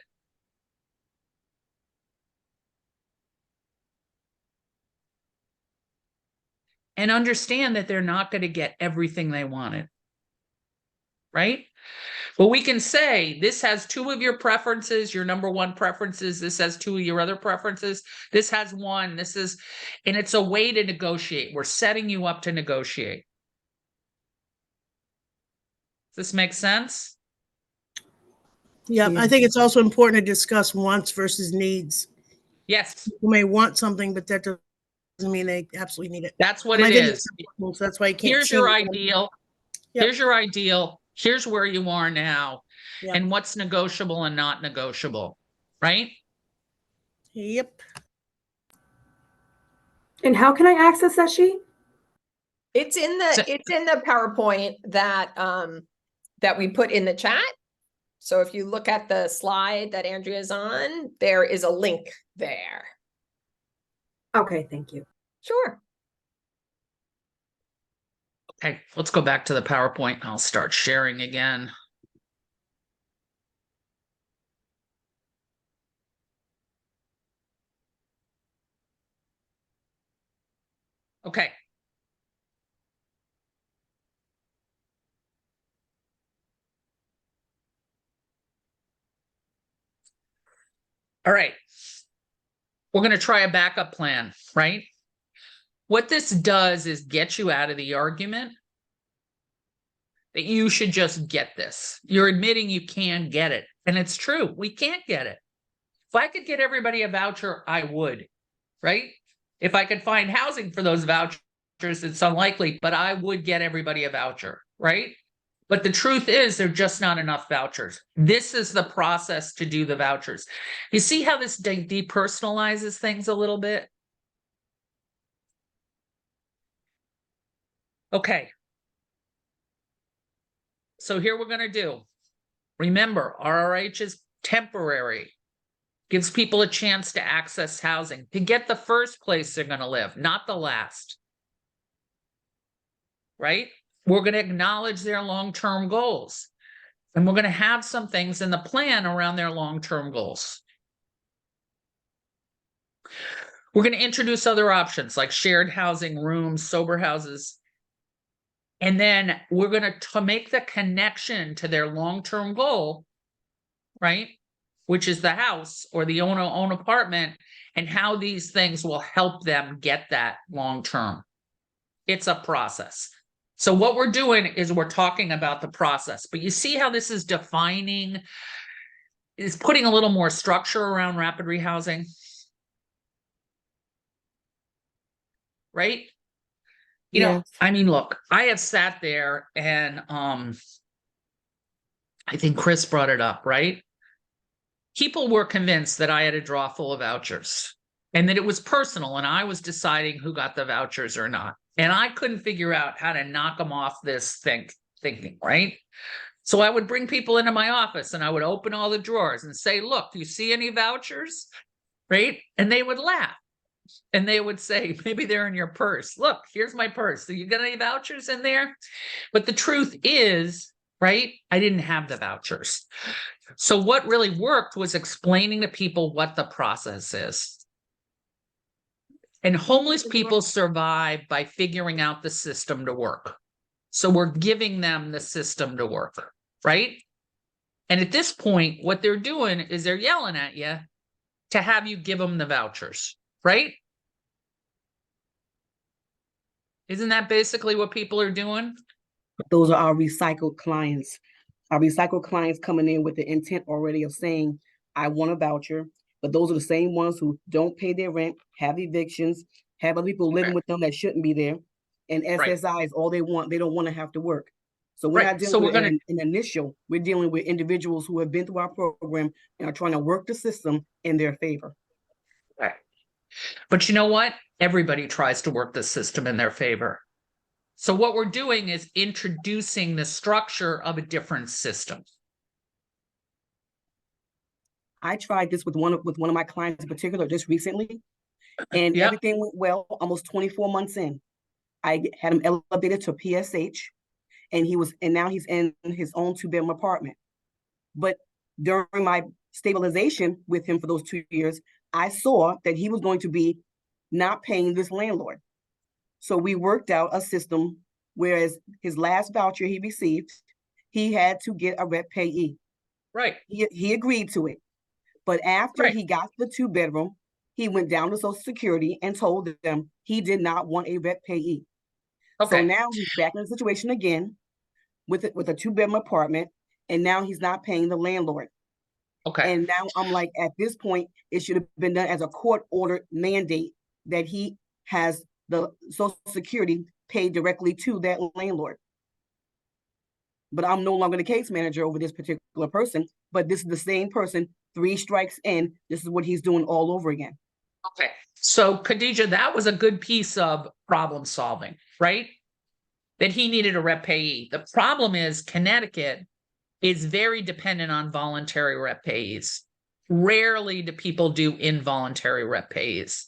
And understand that they're not going to get everything they wanted. Right? But we can say this has two of your preferences, your number one preferences. This has two of your other preferences. This has one. This is, and it's a way to negotiate. We're setting you up to negotiate. Does this make sense? Yeah, Yeah. I think it's also important to discuss wants versus needs. Yes. You may want something, but that doesn't mean they absolutely need it. That's what And it I think is. it's important, so that's why you can't Here's change your it. ideal. Yep. Here's your ideal. Here's where you are now. Yep. And what's negotiable and not negotiable. Right? Yep. And how can I access that sheet? It's in the PowerPoint that that we put in the chat. So if you look at the slide that Andrea's on, there is a link there. Okay, thank you. Sure. Okay, let's go back to the PowerPoint. I'll start sharing again. Okay. All right. We're going to try a backup plan, right? What this does is get you out of the argument that you should just get this. You're admitting you can get it. And it's true. We can't get it. If I could get everybody a voucher, I would, right? If I could find housing for those vouchers, it's unlikely, but I would get everybody a voucher, right? But the truth is, there are just not enough vouchers. This is the process to do the vouchers. You see how this depersonalizes things a little bit? Okay. So here we're going to do. Remember, RRH is temporary. Gives people a chance to access housing, to get the first place they're going to live, not the last. Right? We're going to acknowledge their long-term goals. And we're going to have some things in the plan around their long-term goals. We're going to introduce other options like shared housing, rooms, sober houses. And then we're going to make the connection to their long-term goal, right? Which is the house or the own apartment, and how these things will help them get that long-term. It's a process. So what we're doing is we're talking about the process, but you see how this is defining, is putting a little more structure around rapid rehousing, right? You know, I mean, look, I have sat there and I think Chris brought it up, right? People were convinced that I had a drawer full of vouchers and that it was personal and I was deciding who got the vouchers or not. And I couldn't figure out how to knock them off this thinking, right? So I would bring people into my office and I would open all the drawers and say, look, do you see any vouchers? Right? And they would laugh. And they would say, maybe they're in your purse. Look, here's my purse. Do you got any vouchers in there? But the truth is, right, I didn't have the vouchers. So what really worked was explaining to people what the process is. And homeless people survive by figuring out the system to work. So we're giving them the system to work, right? And at this point, what they're doing is they're yelling at you to have you give them the vouchers, right? Isn't that basically what people are doing? Those are our recycled clients. Our recycled clients coming in with the intent already of saying, I want a voucher, but those are the same ones who don't pay their rent, have evictions, have other people living with them that shouldn't be there. And SSI is all they want. They don't want to have to work. So we're not dealing with an initial. We're dealing with individuals who have been through our program and are trying to work the system in their favor. Right. But you know what? Everybody tries to work the system in their favor. So what we're doing is introducing the structure of a different system. I tried this with one of my clients in particular just recently, and everything went well. Almost 24 months in, I had him elevated to PSH, and now he's in his own 2-bedroom apartment. But during my stabilization with him for those 2 years, I saw that he was going to be not paying this landlord. So we worked out a system, whereas his last voucher he received, he had to get a rep payee. Right. He agreed to it. But after he got the 2-bedroom, he went down to Social Security and told them he did not want a rep payee. Okay. So now he's back in the situation again with a 2-bedroom apartment, and now he's not paying the landlord. Okay. And now I'm like, at this point, it should have been done as a court-ordered mandate that he has the Social Security paid directly to that landlord. But I'm no longer the case manager over this particular person, but this is the same person, 3 strikes in. This is what he's doing all over again. Okay. So Khadija, that was a good piece of problem solving, right? That he needed a rep payee. The problem is Connecticut is very dependent on voluntary rep payees. Rarely do people do involuntary rep payees.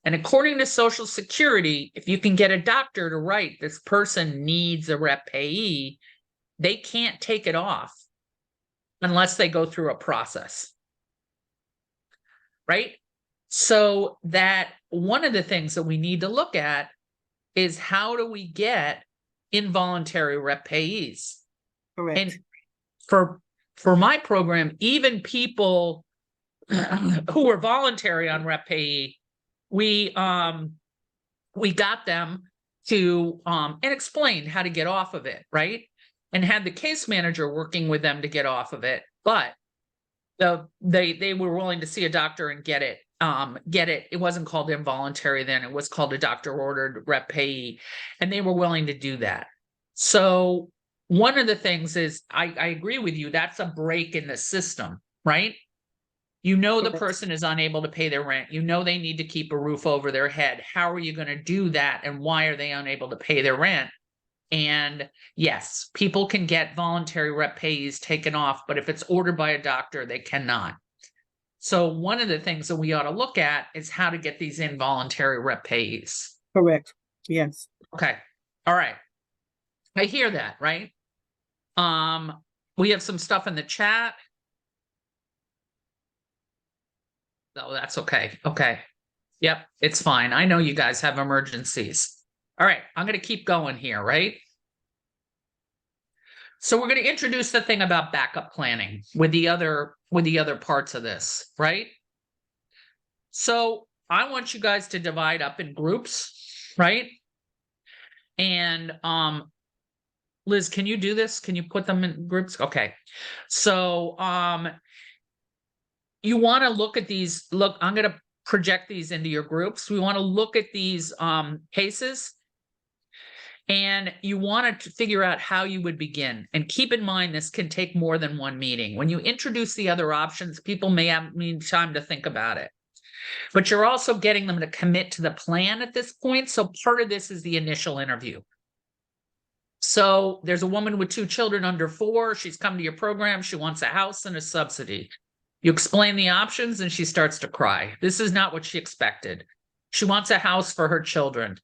And according to Social Security, if you can get a doctor to write this person needs a rep payee, they can't take it off unless they go through a process. Right? So that one of the things that we need to look at is how do we get involuntary rep payees? Correct. And for my program, even people who were voluntary on rep payee, we got them to and explained how to get off of it, right? And had the case manager working with them to get off of it, but they were willing to see a doctor and get it. It wasn't called involuntary then, it was called a doctor ordered rep payee, and they were willing to do that. So one of the things is I agree with you, that's a break in the system, right? You know the person is unable to pay their rent. You know they need to keep a roof over their head. How are you going to do that? And why are they unable to pay their rent? And yes, people can get voluntary rep payees taken off, but if it's ordered by a doctor, they cannot. So one of the things that we ought to look at is how to get these involuntary rep payees. Correct. Yes. Okay. All right. I hear that, right? We have some stuff in the chat. No, that's okay. Okay. Yep, it's fine. I know you guys have emergencies. All right, I'm going to keep going here, right? So we're going to introduce the thing about backup planning with the other parts of this, right? So I want you guys to divide up in groups, right? And Liz, can you do this? Can you put them in groups? Okay. So you want to look at these. Look, I'm going to project these into your groups. We want to look at these cases, and you want to figure out how you would begin. And keep in mind, this can take more than one meeting. When you introduce the other options, people may need time to think about it. But you're also getting them to commit to the plan at this point. So part of this is the initial interview. So there's a woman with 2 children under 4. She's come to your program. She wants a house and a subsidy. You explain the options and she starts to cry. This is not what she expected. She wants a house for her children.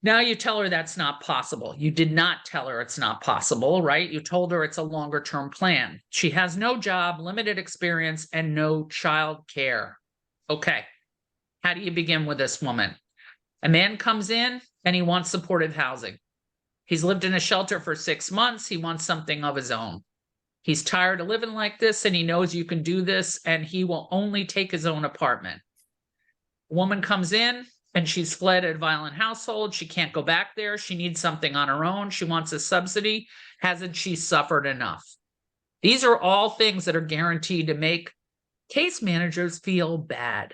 Now you tell her that's not possible. You did not tell her it's not possible, right? You told her it's a longer term plan. She has no job, limited experience, and no child care. Okay. How do you begin with this woman? A man comes in and he wants supportive housing. He's lived in a shelter for 6 months. He wants something of his own. He's tired of living like this, and he knows you can do this, and he will only take his own apartment. A woman comes in, and she's fled a violent household. She can't go back there. She needs something on her own. She wants a subsidy. Hasn't she suffered enough? These are all things that are guaranteed to make case managers feel bad.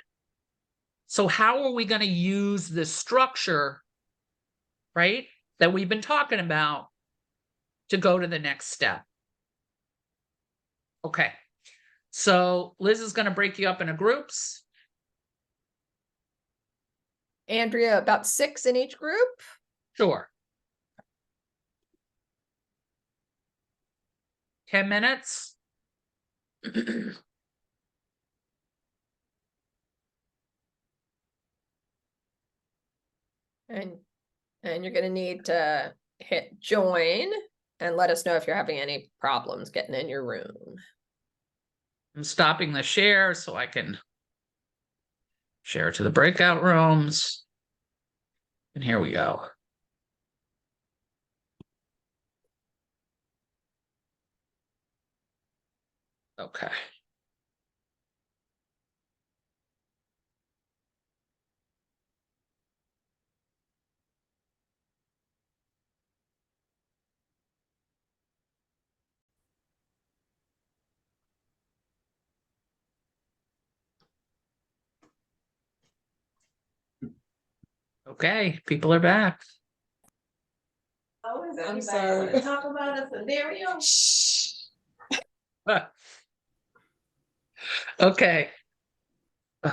So how are we going to use the structure, right, that we've been talking about to go to the next step? Okay, so Liz is going to break you up into groups. Andrea, about 6 in each group? Sure. 10 minutes. And you're going to need to hit join and let us know if you're having any problems getting in your room. I'm stopping the share so I can share to the breakout rooms. And here we go. Okay. Okay, people are back. I'm sorry. Talk about a scenario. Okay.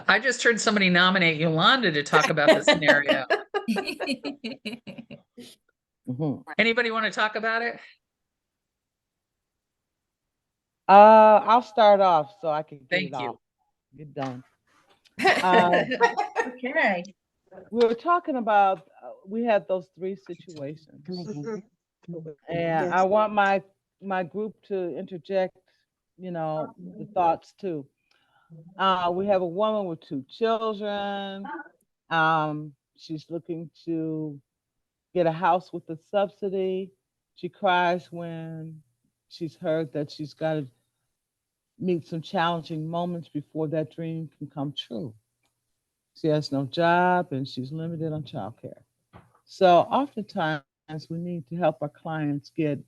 I just heard somebody nominate Yolanda to talk about the scenario. Anybody want to talk about it? I'll start off so I can get Thank it you. off. Get done. Okay. We were talking about we had those 3 situations, and I want my group to interject, the thoughts too. We have a woman with 2 children. She's looking to get a house with a subsidy. She cries when she's heard that she's got to meet some challenging moments before that dream can come true. She has no job and she's limited on childcare. So oftentimes we need to help our clients get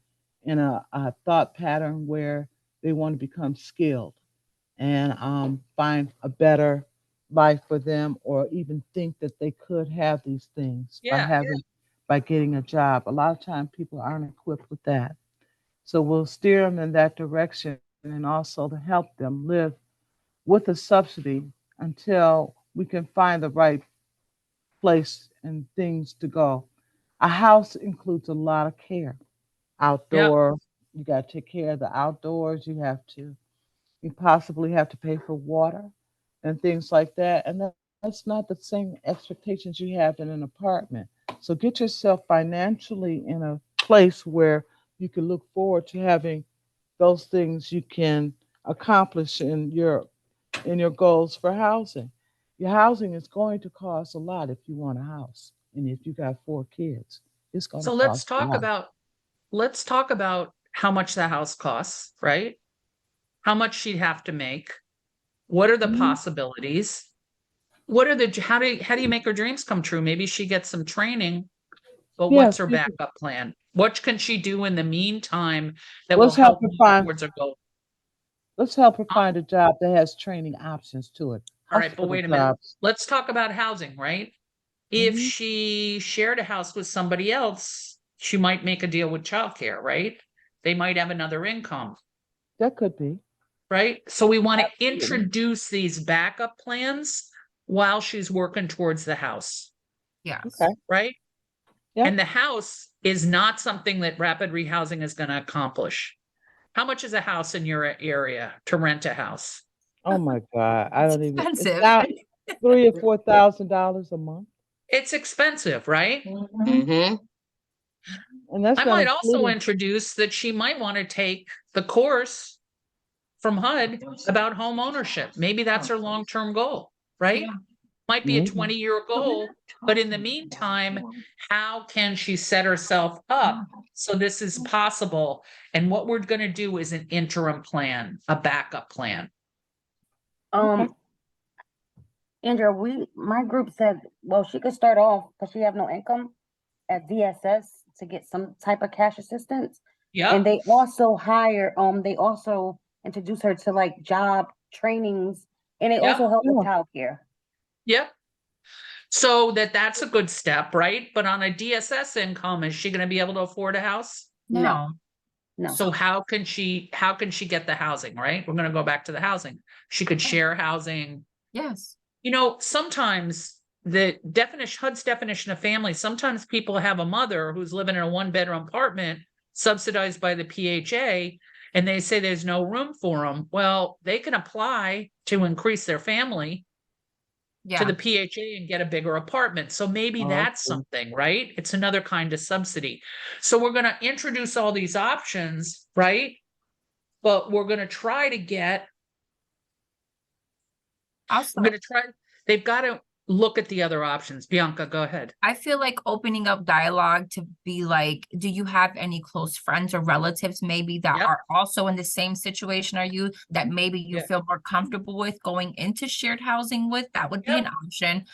in a thought pattern where they want to become skilled and find a better life for them, or even think that they could have these things by getting a job. A lot of times people aren't equipped with that. So we'll steer them in that direction and also to help them live with a subsidy until we can find the right place and things to go. A house includes a lot of care. Outdoor, you got to take care of the outdoors. You possibly have to pay for water and things like that. And that's not the same expectations you have in an apartment. So get yourself financially in a place where you can look forward to having those things you can accomplish in your goals for housing. Your housing is going to cost a lot if you want a house. And if you got 4 kids, it's going to So cost a lot. let's talk about how much the house costs, right? How much she'd have to make. What are the possibilities? How do you make her dreams come true? Maybe she gets some training, but what's Yes, her backup plan? What can she do in the meantime that will let's help help her move find towards her goal? let's help her find a job that has training options to it. All right, but Hospital wait a minute. jobs. Let's talk about housing, right? If she shared a house with somebody else, she might make a deal with childcare, right? They might have another income, That could be. right? So we want to Absolutely. introduce these backup plans while she's working towards the house, Yes. Okay. right? Yeah. And the house is not something that rapid rehousing is going to accomplish. How much is a house in your area to rent a house? Oh my God. I don't even it's Expensive. about $3,000 or $4,000 a month. It's expensive, right? Mm-hmm. And that's I not might also including introduce that she might want to take the course from HUD about home ownership. Maybe that's her long-term goal, right? Might be a maybe. 20-year goal, but in the meantime, how can she set herself up so this is possible? And what we're going to do is an interim plan, a backup plan. Andrea, my group said, well, she could start off because she have no income at DSS to get some type of cash assistance. Yeah. And they also introduce her to like job trainings, and they also help with childcare. Yep. So that's a good step, right? But on a DSS income, is she going to be able to afford a house? No. So how can she get the housing, right? We're going to go back to the housing. She could share housing. Yes. You know, sometimes HUD's definition of family, sometimes people have a mother who's living in a 1-bedroom apartment subsidized by the PHA, and they say there's no room for them. Well, they can apply to increase their family to the PHA and get a bigger apartment. So maybe that's something, right? It's another kind of subsidy. So we're going to introduce all these options, right? But we're going to try to get Also, they've got to look at the other options. Bianca, go ahead. I feel like opening up dialogue to be like, do you have any close friends or relatives maybe that are also in the same situation are you, that maybe you feel more comfortable with going into shared housing with? That would be an option.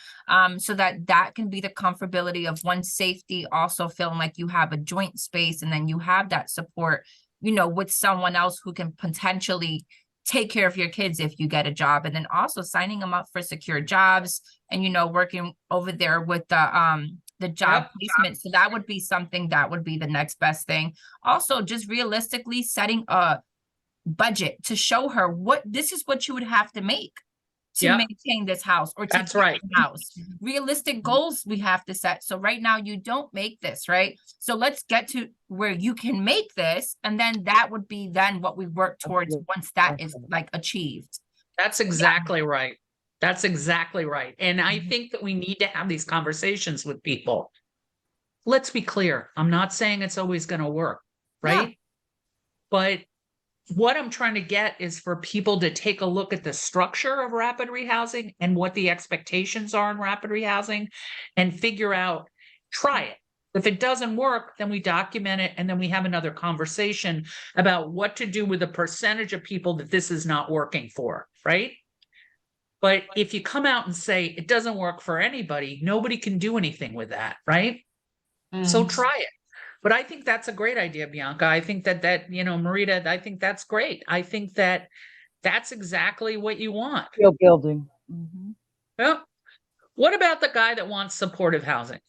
So that can be the comfortability of one, safety, also feeling like you have a joint space, and then you have that support, with someone else who can potentially take care of your kids if you get a job, and then also signing them up for secure jobs and, working over there with the job placement. So that would be something that would be the next best thing. Also, just realistically setting a budget to show her this is what you would have to make to maintain this house or to That's right. house. Realistic goals we have to set. So right now you don't make this, right? So let's get to where you can make this, and then that would be then what we work towards once that is like achieved. That's exactly right. That's exactly right. And I think that we need to have these conversations with people. Let's be clear. I'm not saying it's always going to work, right? But what I'm trying to get is for people to take a look at the structure of rapid rehousing and what the expectations are in rapid rehousing and figure out, try it. If it doesn't work, then we document it and then we have another conversation about what to do with the percentage of people that this is not working for, right? But if you come out and say it doesn't work for anybody, nobody can do anything with that, right? So try it. But I think that's a great idea, Bianca. I think that Marita, I think that's great. I think that that's exactly what you want. Skill building. Mm-hmm. Well, what about the guy that wants supportive housing?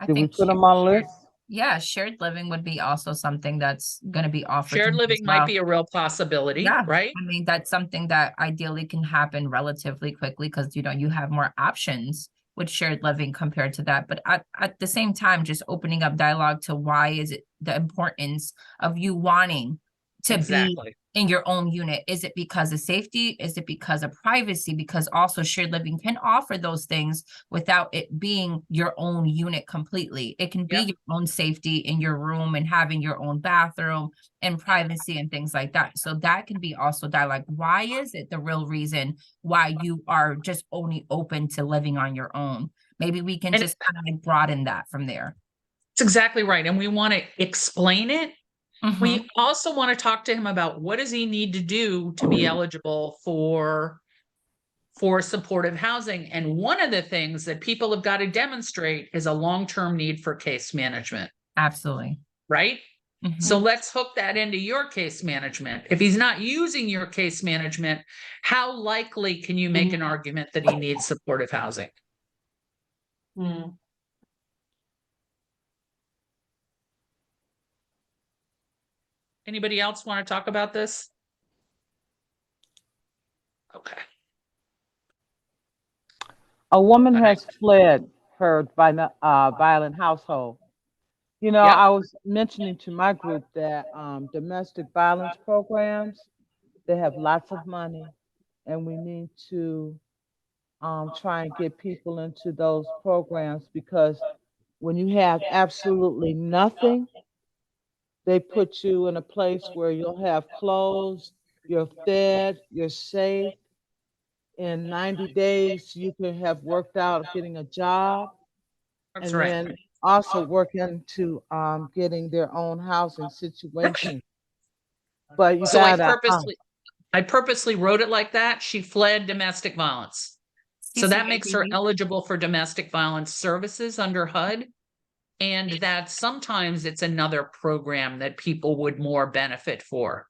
Did we put them on a list? Yeah, shared living would be also something that's going to be offered. Shared living might be a real possibility, yeah, right? I mean, that's something that ideally can happen relatively quickly because, you have more options with shared living compared to that. But at the same time, just opening up dialogue to why is it the importance of you wanting to be in your own unit? Is it because of safety? Is it because of privacy? Because also shared living can offer those things without it being your own unit completely. It can be your own safety in your room and having your own bathroom and privacy and things like that. So that can be also dialogue. Why is it the real reason why you are just only open to living on your own? Maybe we can just kind of like broaden that from there. That's exactly right. And we want to explain it. We also want to talk to him about what does he need to do to be eligible for supportive housing. And one of the things that people have got to demonstrate is a long-term need for case management. Absolutely. Right? So let's hook that into your case management. If he's not using your case management, how likely can you make an argument that he needs supportive housing? Anybody else want to talk about this? Okay. A woman has fled her violent household. I was mentioning to my group that domestic violence programs, they have lots of money, and we need to try and get people into those programs, because when you have absolutely nothing, they put you in a place where you'll have clothes, you're fed, you're safe. In 90 days, you can have worked out getting a job. That's and right. then also work into getting their own housing situation. But you So gotta I purposely wrote it like that. She fled domestic violence. So that makes her eligible for domestic violence services under HUD. And that sometimes it's another program that people would more benefit for.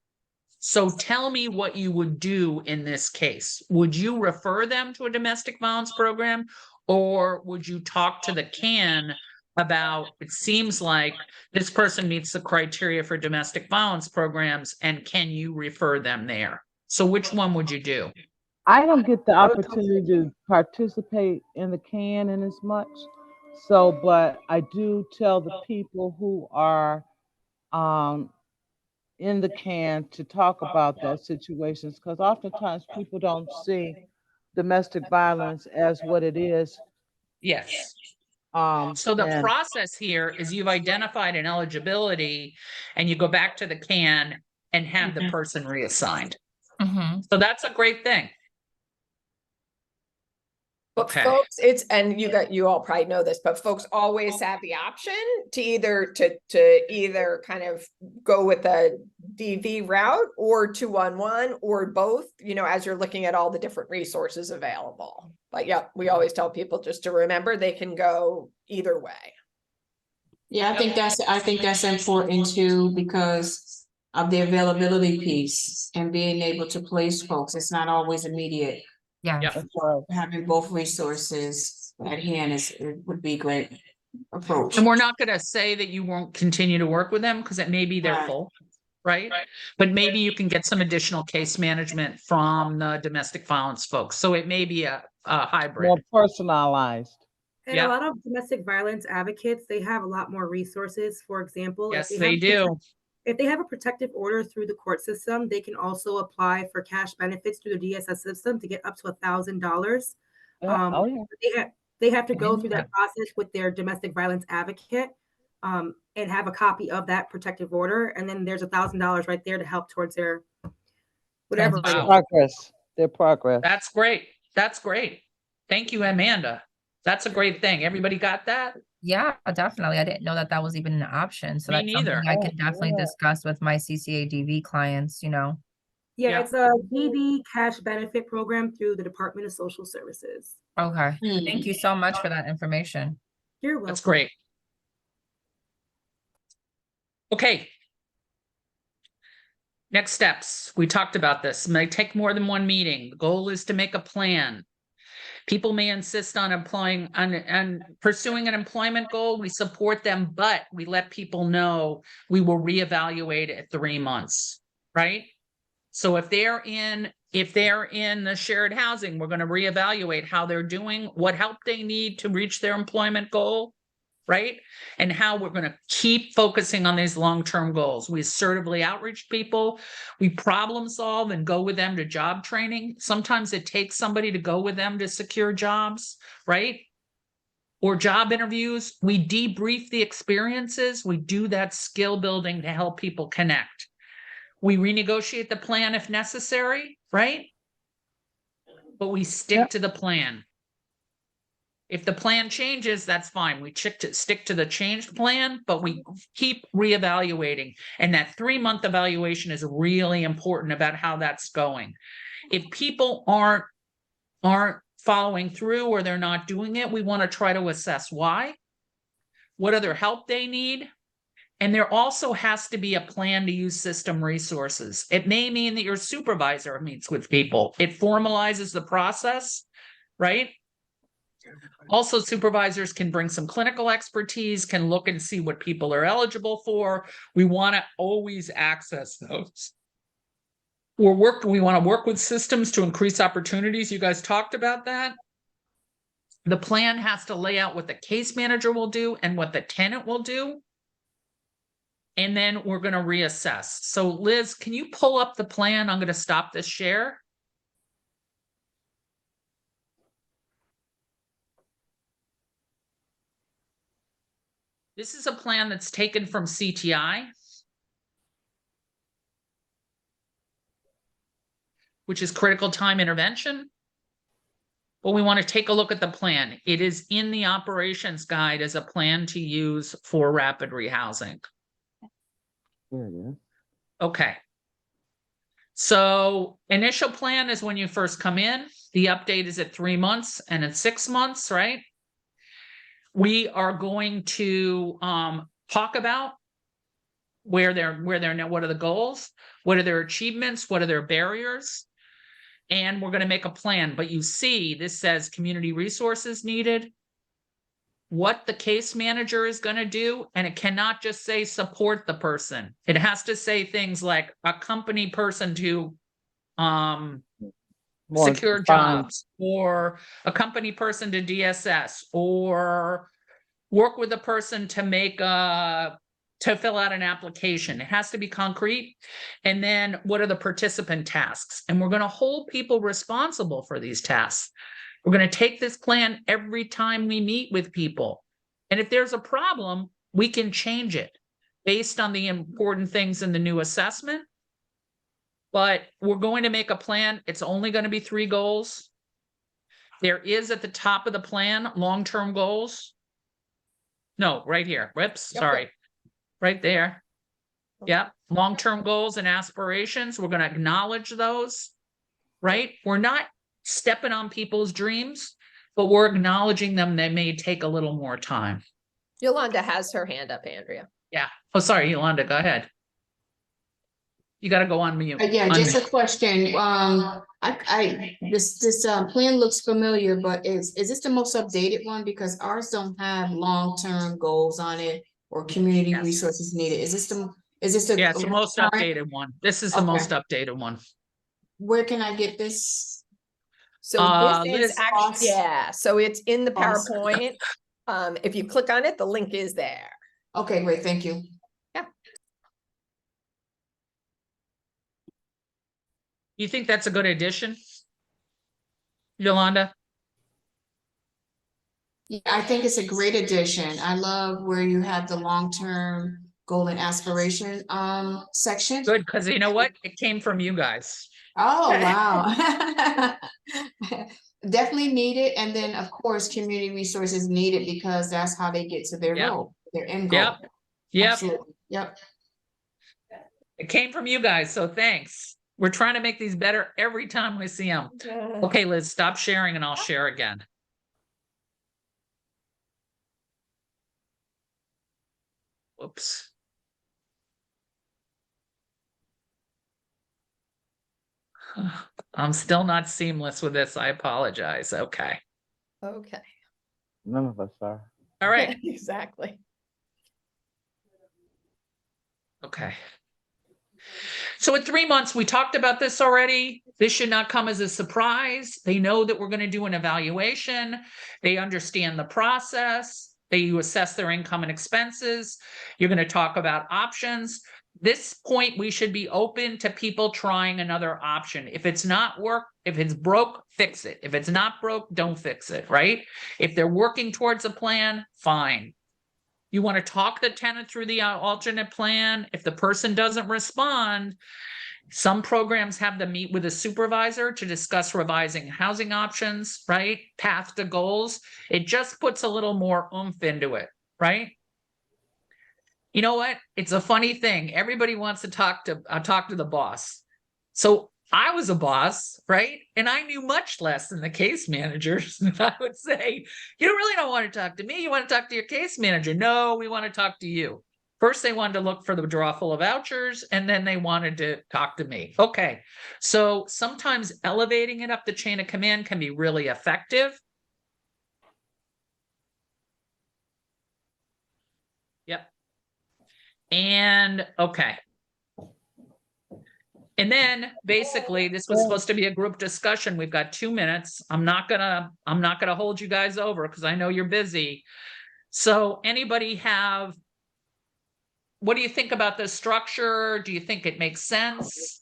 So tell me what you would do in this case. Would you refer them to a domestic violence program, or would you talk to the CAN about, it seems like this person meets the criteria for domestic violence programs, and can you refer them there? So which one would you do? I don't get the opportunity to participate in the CAN in as much. So, but I do tell the people who are in the CAN to talk about that situations, because oftentimes people don't see domestic violence as what it is. Yes. So the process here is you've identified an eligibility and you go back to the CAN and have the person reassigned. So that's a great thing. But folks, you all probably know this, but folks always have the option to either kind of go with a DV route or 211 or both, as you're looking at all the different resources available. But yeah, we always tell people just to remember they can go either way. Yeah, I think that's important too, because of the availability piece and being able to place folks. It's not always immediate. Yeah. Having both resources at hand would be a great approach. And we're not going to say that you won't continue to work with them, because it may be their fault, right? But maybe you can get some additional case management from the domestic violence folks. So it may be a hybrid. More personalized. And a lot of domestic violence advocates, they have a lot more resources. For example, yes, they do. If they have a protective order through the court system, they can also apply for cash benefits through the DSS system to get up to $1,000. They have to go through that process with their domestic violence advocate. and have a copy of that protective order. And then there's $1,000 right there to help towards their whatever. Their progress. Their progress. That's great. That's great. Thank you, Amanda. That's a great thing. Everybody got that? Yeah, definitely. I didn't know that that was even an option. So Me that's neither. something I could definitely discuss with my CCADV clients, you know. Yeah, it's a DV cash benefit program through the Department of Social Services. Okay. Thank you so much for that information. You're welcome. That's great. Okay. Next steps. We talked about this. It may take more than one meeting. The goal is to make a plan. People may insist on applying and pursuing an employment goal. We support them, but we let people know we will reevaluate at 3 months, right? So if they're in the shared housing, we're going to reevaluate how they're doing, what help they need to reach their employment goal, right? And how we're going to keep focusing on these long-term goals. We assertively outreach people. We problem solve and go with them to job training. Sometimes it takes somebody to go with them to secure jobs, right? Or job interviews. We debrief the experiences. We do that skill building to help people connect. We renegotiate the plan if necessary, right? But we stick to the plan. If the plan changes, that's fine. We stick to the changed plan, but we keep reevaluating. And that 3-month evaluation is really important about how that's going. If people aren't following through or they're not doing it, we want to try to assess why, what other help they need. And there also has to be a plan to use system resources. It may mean that your supervisor meets with people. It formalizes the process, right? Also, supervisors can bring some clinical expertise, can look and see what people are eligible for. We want to always access those. We want to work with systems to increase opportunities. You guys talked about that. The plan has to lay out what the case manager will do and what the tenant will do. And then we're going to reassess. So Liz, can you pull up the plan? I'm going to stop this share. This is a plan that's taken from CTI, which is critical time intervention. But we want to take a look at the plan. It is in the operations guide as a plan to use for rapid rehousing. There it is. Okay. So initial plan is when you first come in. The update is at 3 months and at 6 months, right? We are going to talk about where they're now, what are the goals, what are their achievements, what are their barriers, and we're going to make a plan. But you see, this says community resources needed, what the case manager is going to do, and it cannot just say support the person. It has to say things like accompany person to secure jobs, or accompany person to DSS, or work with a person to fill out an application. It has to be concrete. And then what are the participant tasks? And we're going to hold people responsible for these tasks. We're going to take this plan every time we meet with people. And if there's a problem, we can change it based on the important things in the new assessment. But we're going to make a plan. It's only going to be 3 goals. There is at the top of the plan, long-term goals. No, right here. Whoops, sorry. Right there. Yeah, long-term goals and aspirations. We're going to acknowledge those, right? We're not stepping on people's dreams, but we're acknowledging them. They may take a little more time. Yolanda has her hand up, Andrea. Yeah. Oh, sorry, Yolanda, go ahead. You got to go on mute. Yeah, just a question. This plan looks familiar, but is this the most updated one? Because ours don't have long-term goals on it or community resources needed. Is this the yeah, it's the most updated one. This is the most updated one. Where can I get this? So this is actually, yeah, so it's in the PowerPoint. If you click on it, the link is there. Okay, great, thank you. Yeah. You think that's a good addition, Yolanda? Yeah, I think it's a great addition. I love where you have the long-term goal and aspiration section. Good, because you know what? It came from you guys. Oh, wow. Definitely needed. And then, of course, community resources needed because that's how they get to their goal, their end goal. Yep. Absolutely. Yep. It came from you guys, so thanks. We're trying to make these better every time we see them. Okay, Liz, stop sharing and I'll share again. Whoops. I'm still not seamless with this. I apologize. Okay. Okay. None of us are. All right. Exactly. Okay. So at 3 months, we talked about this already. This should not come as a surprise. They know that we're going to do an evaluation. They understand the process. They assess their income and expenses. You're going to talk about options. This point, we should be open to people trying another option. If it's not if it's broke, fix it. If it's not broke, don't fix it, right? If they're working towards a plan, fine. You want to talk the tenant through the alternate plan. If the person doesn't respond, some programs have them meet with a supervisor to discuss revising housing options, right? Path to goals. It just puts a little more oomph into it, right? You know what? It's a funny thing. Everybody wants to talk to the boss. So I was a boss, right? And I knew much less than the case managers. I would say, you really don't want to talk to me. You want to talk to your case manager. No, we want to talk to you. First, they wanted to look for the draw full of vouchers, and then they wanted to talk to me. Okay. So sometimes elevating it up the chain of command can be really effective. Yep. And okay. And then basically this was supposed to be a group discussion. We've got 2 minutes. I'm not gonna hold you guys over because I know you're busy. So anybody what do you think about the structure? Do you think it makes sense?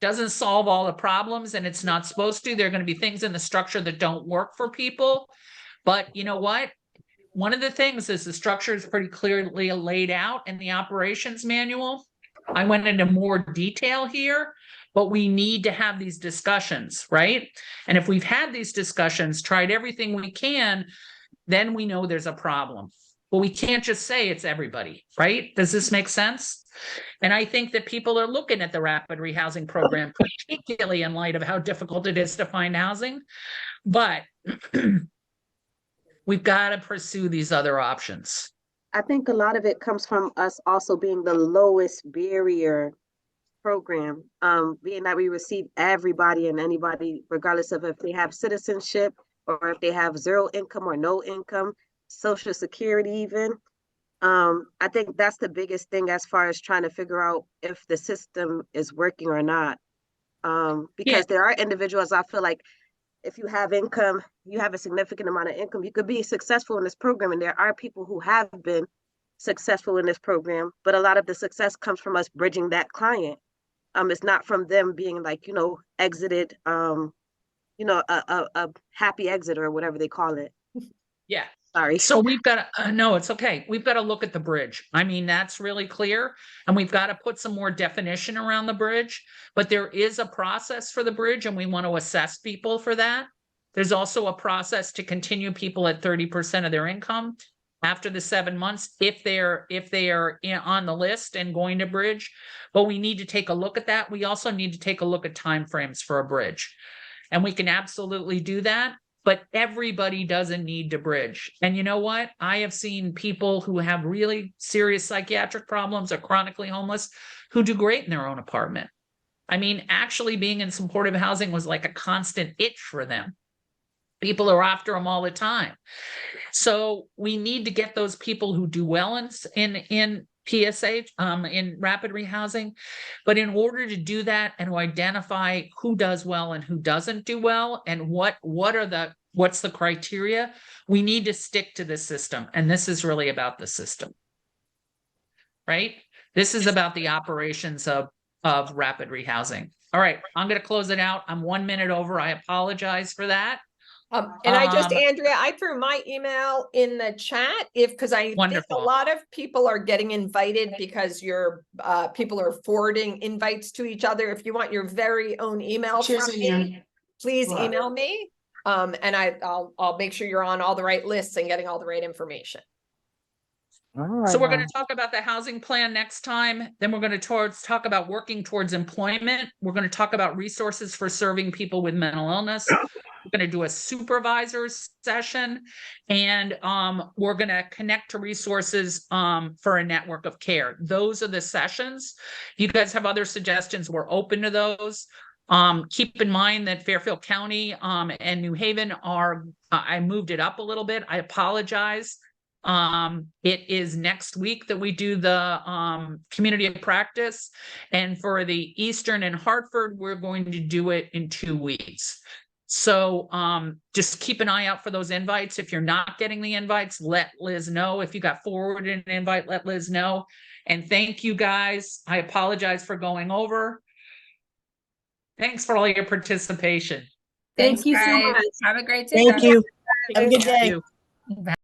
Doesn't solve all the problems, and it's not supposed to. There are going to be things in the structure that don't work for people. But you know what? One of the things is the structure is pretty clearly laid out in the operations manual. I went into more detail here, but we need to have these discussions, right? And if we've had these discussions, tried everything we can, then we know there's a problem. But we can't just say it's everybody, right? Does this make sense? And I think that people are looking at the rapid rehousing program, particularly in light of how difficult it is to find housing. But we've got to pursue these other options. I think a lot of it comes from us also being the lowest barrier program, being that we receive everybody and anybody, regardless of if they have citizenship or if they have zero income or no income, Social Security even. I think that's the biggest thing as far as trying to figure out if the system is working or not. Because there are individuals, I feel like, if you have income, you have a significant amount of income, you could be successful in this program. And there are people who have been successful in this program, but a lot of the success comes from us bridging that client. It's not from them being like, exited, a happy exit or whatever they call it. Yeah. Sorry. So we've got to, no, it's okay. We've got to look at the bridge. I mean, that's really clear. And we've got to put some more definition around the bridge, but there is a process for the bridge and we want to assess people for that. There's also a process to continue people at 30% of their income after the 7 months, if they are on the list and going to bridge, but we need to take a look at that. We also need to take a look at timeframes for a bridge, and we can absolutely do that. But everybody doesn't need to bridge. And you know what? I have seen people who have really serious psychiatric problems or chronically homeless who do great in their own apartment. I mean, actually being in supportive housing was like a constant itch for them. People are after them all the time. So we need to get those people who do well in PSH, in rapid rehousing. But in order to do that and to identify who does well and who doesn't do well, and what's the criteria, we need to stick to the system. And this is really about the system, right? This is about the operations of of rapid rehousing. All right, I'm going to close it out. I'm 1 minute over. I apologize for that. And I just, Andrea, I threw my email in the chat because I think a lot of people are getting invited because people are forwarding invites to each other. If you want your very own email from me, please email me. And I'll make sure you're on all the right lists and getting all the right information. So we're going to talk about the housing plan next time. Then we're going to talk about working towards employment. We're going to talk about resources for serving people with mental illness. We're going to do a supervisors session, and we're going to connect to resources for a network of care. Those are the sessions. If you guys have other suggestions, we're open to those. Keep in mind that Fairfield County and New Haven I moved it up a little bit. I apologize. It is next week that we do the community of practice, and for the Eastern and Hartford, we're going to do it in 2 weeks. So just keep an eye out for those invites. If you're not getting the invites, let Liz know. If you got forwarded an invite, let Liz know. And thank you guys. I apologize for going over. Thanks for all your participation. Thanks, Thank you guys. so much. Have a great day. Thank you. Have a good day. Bye.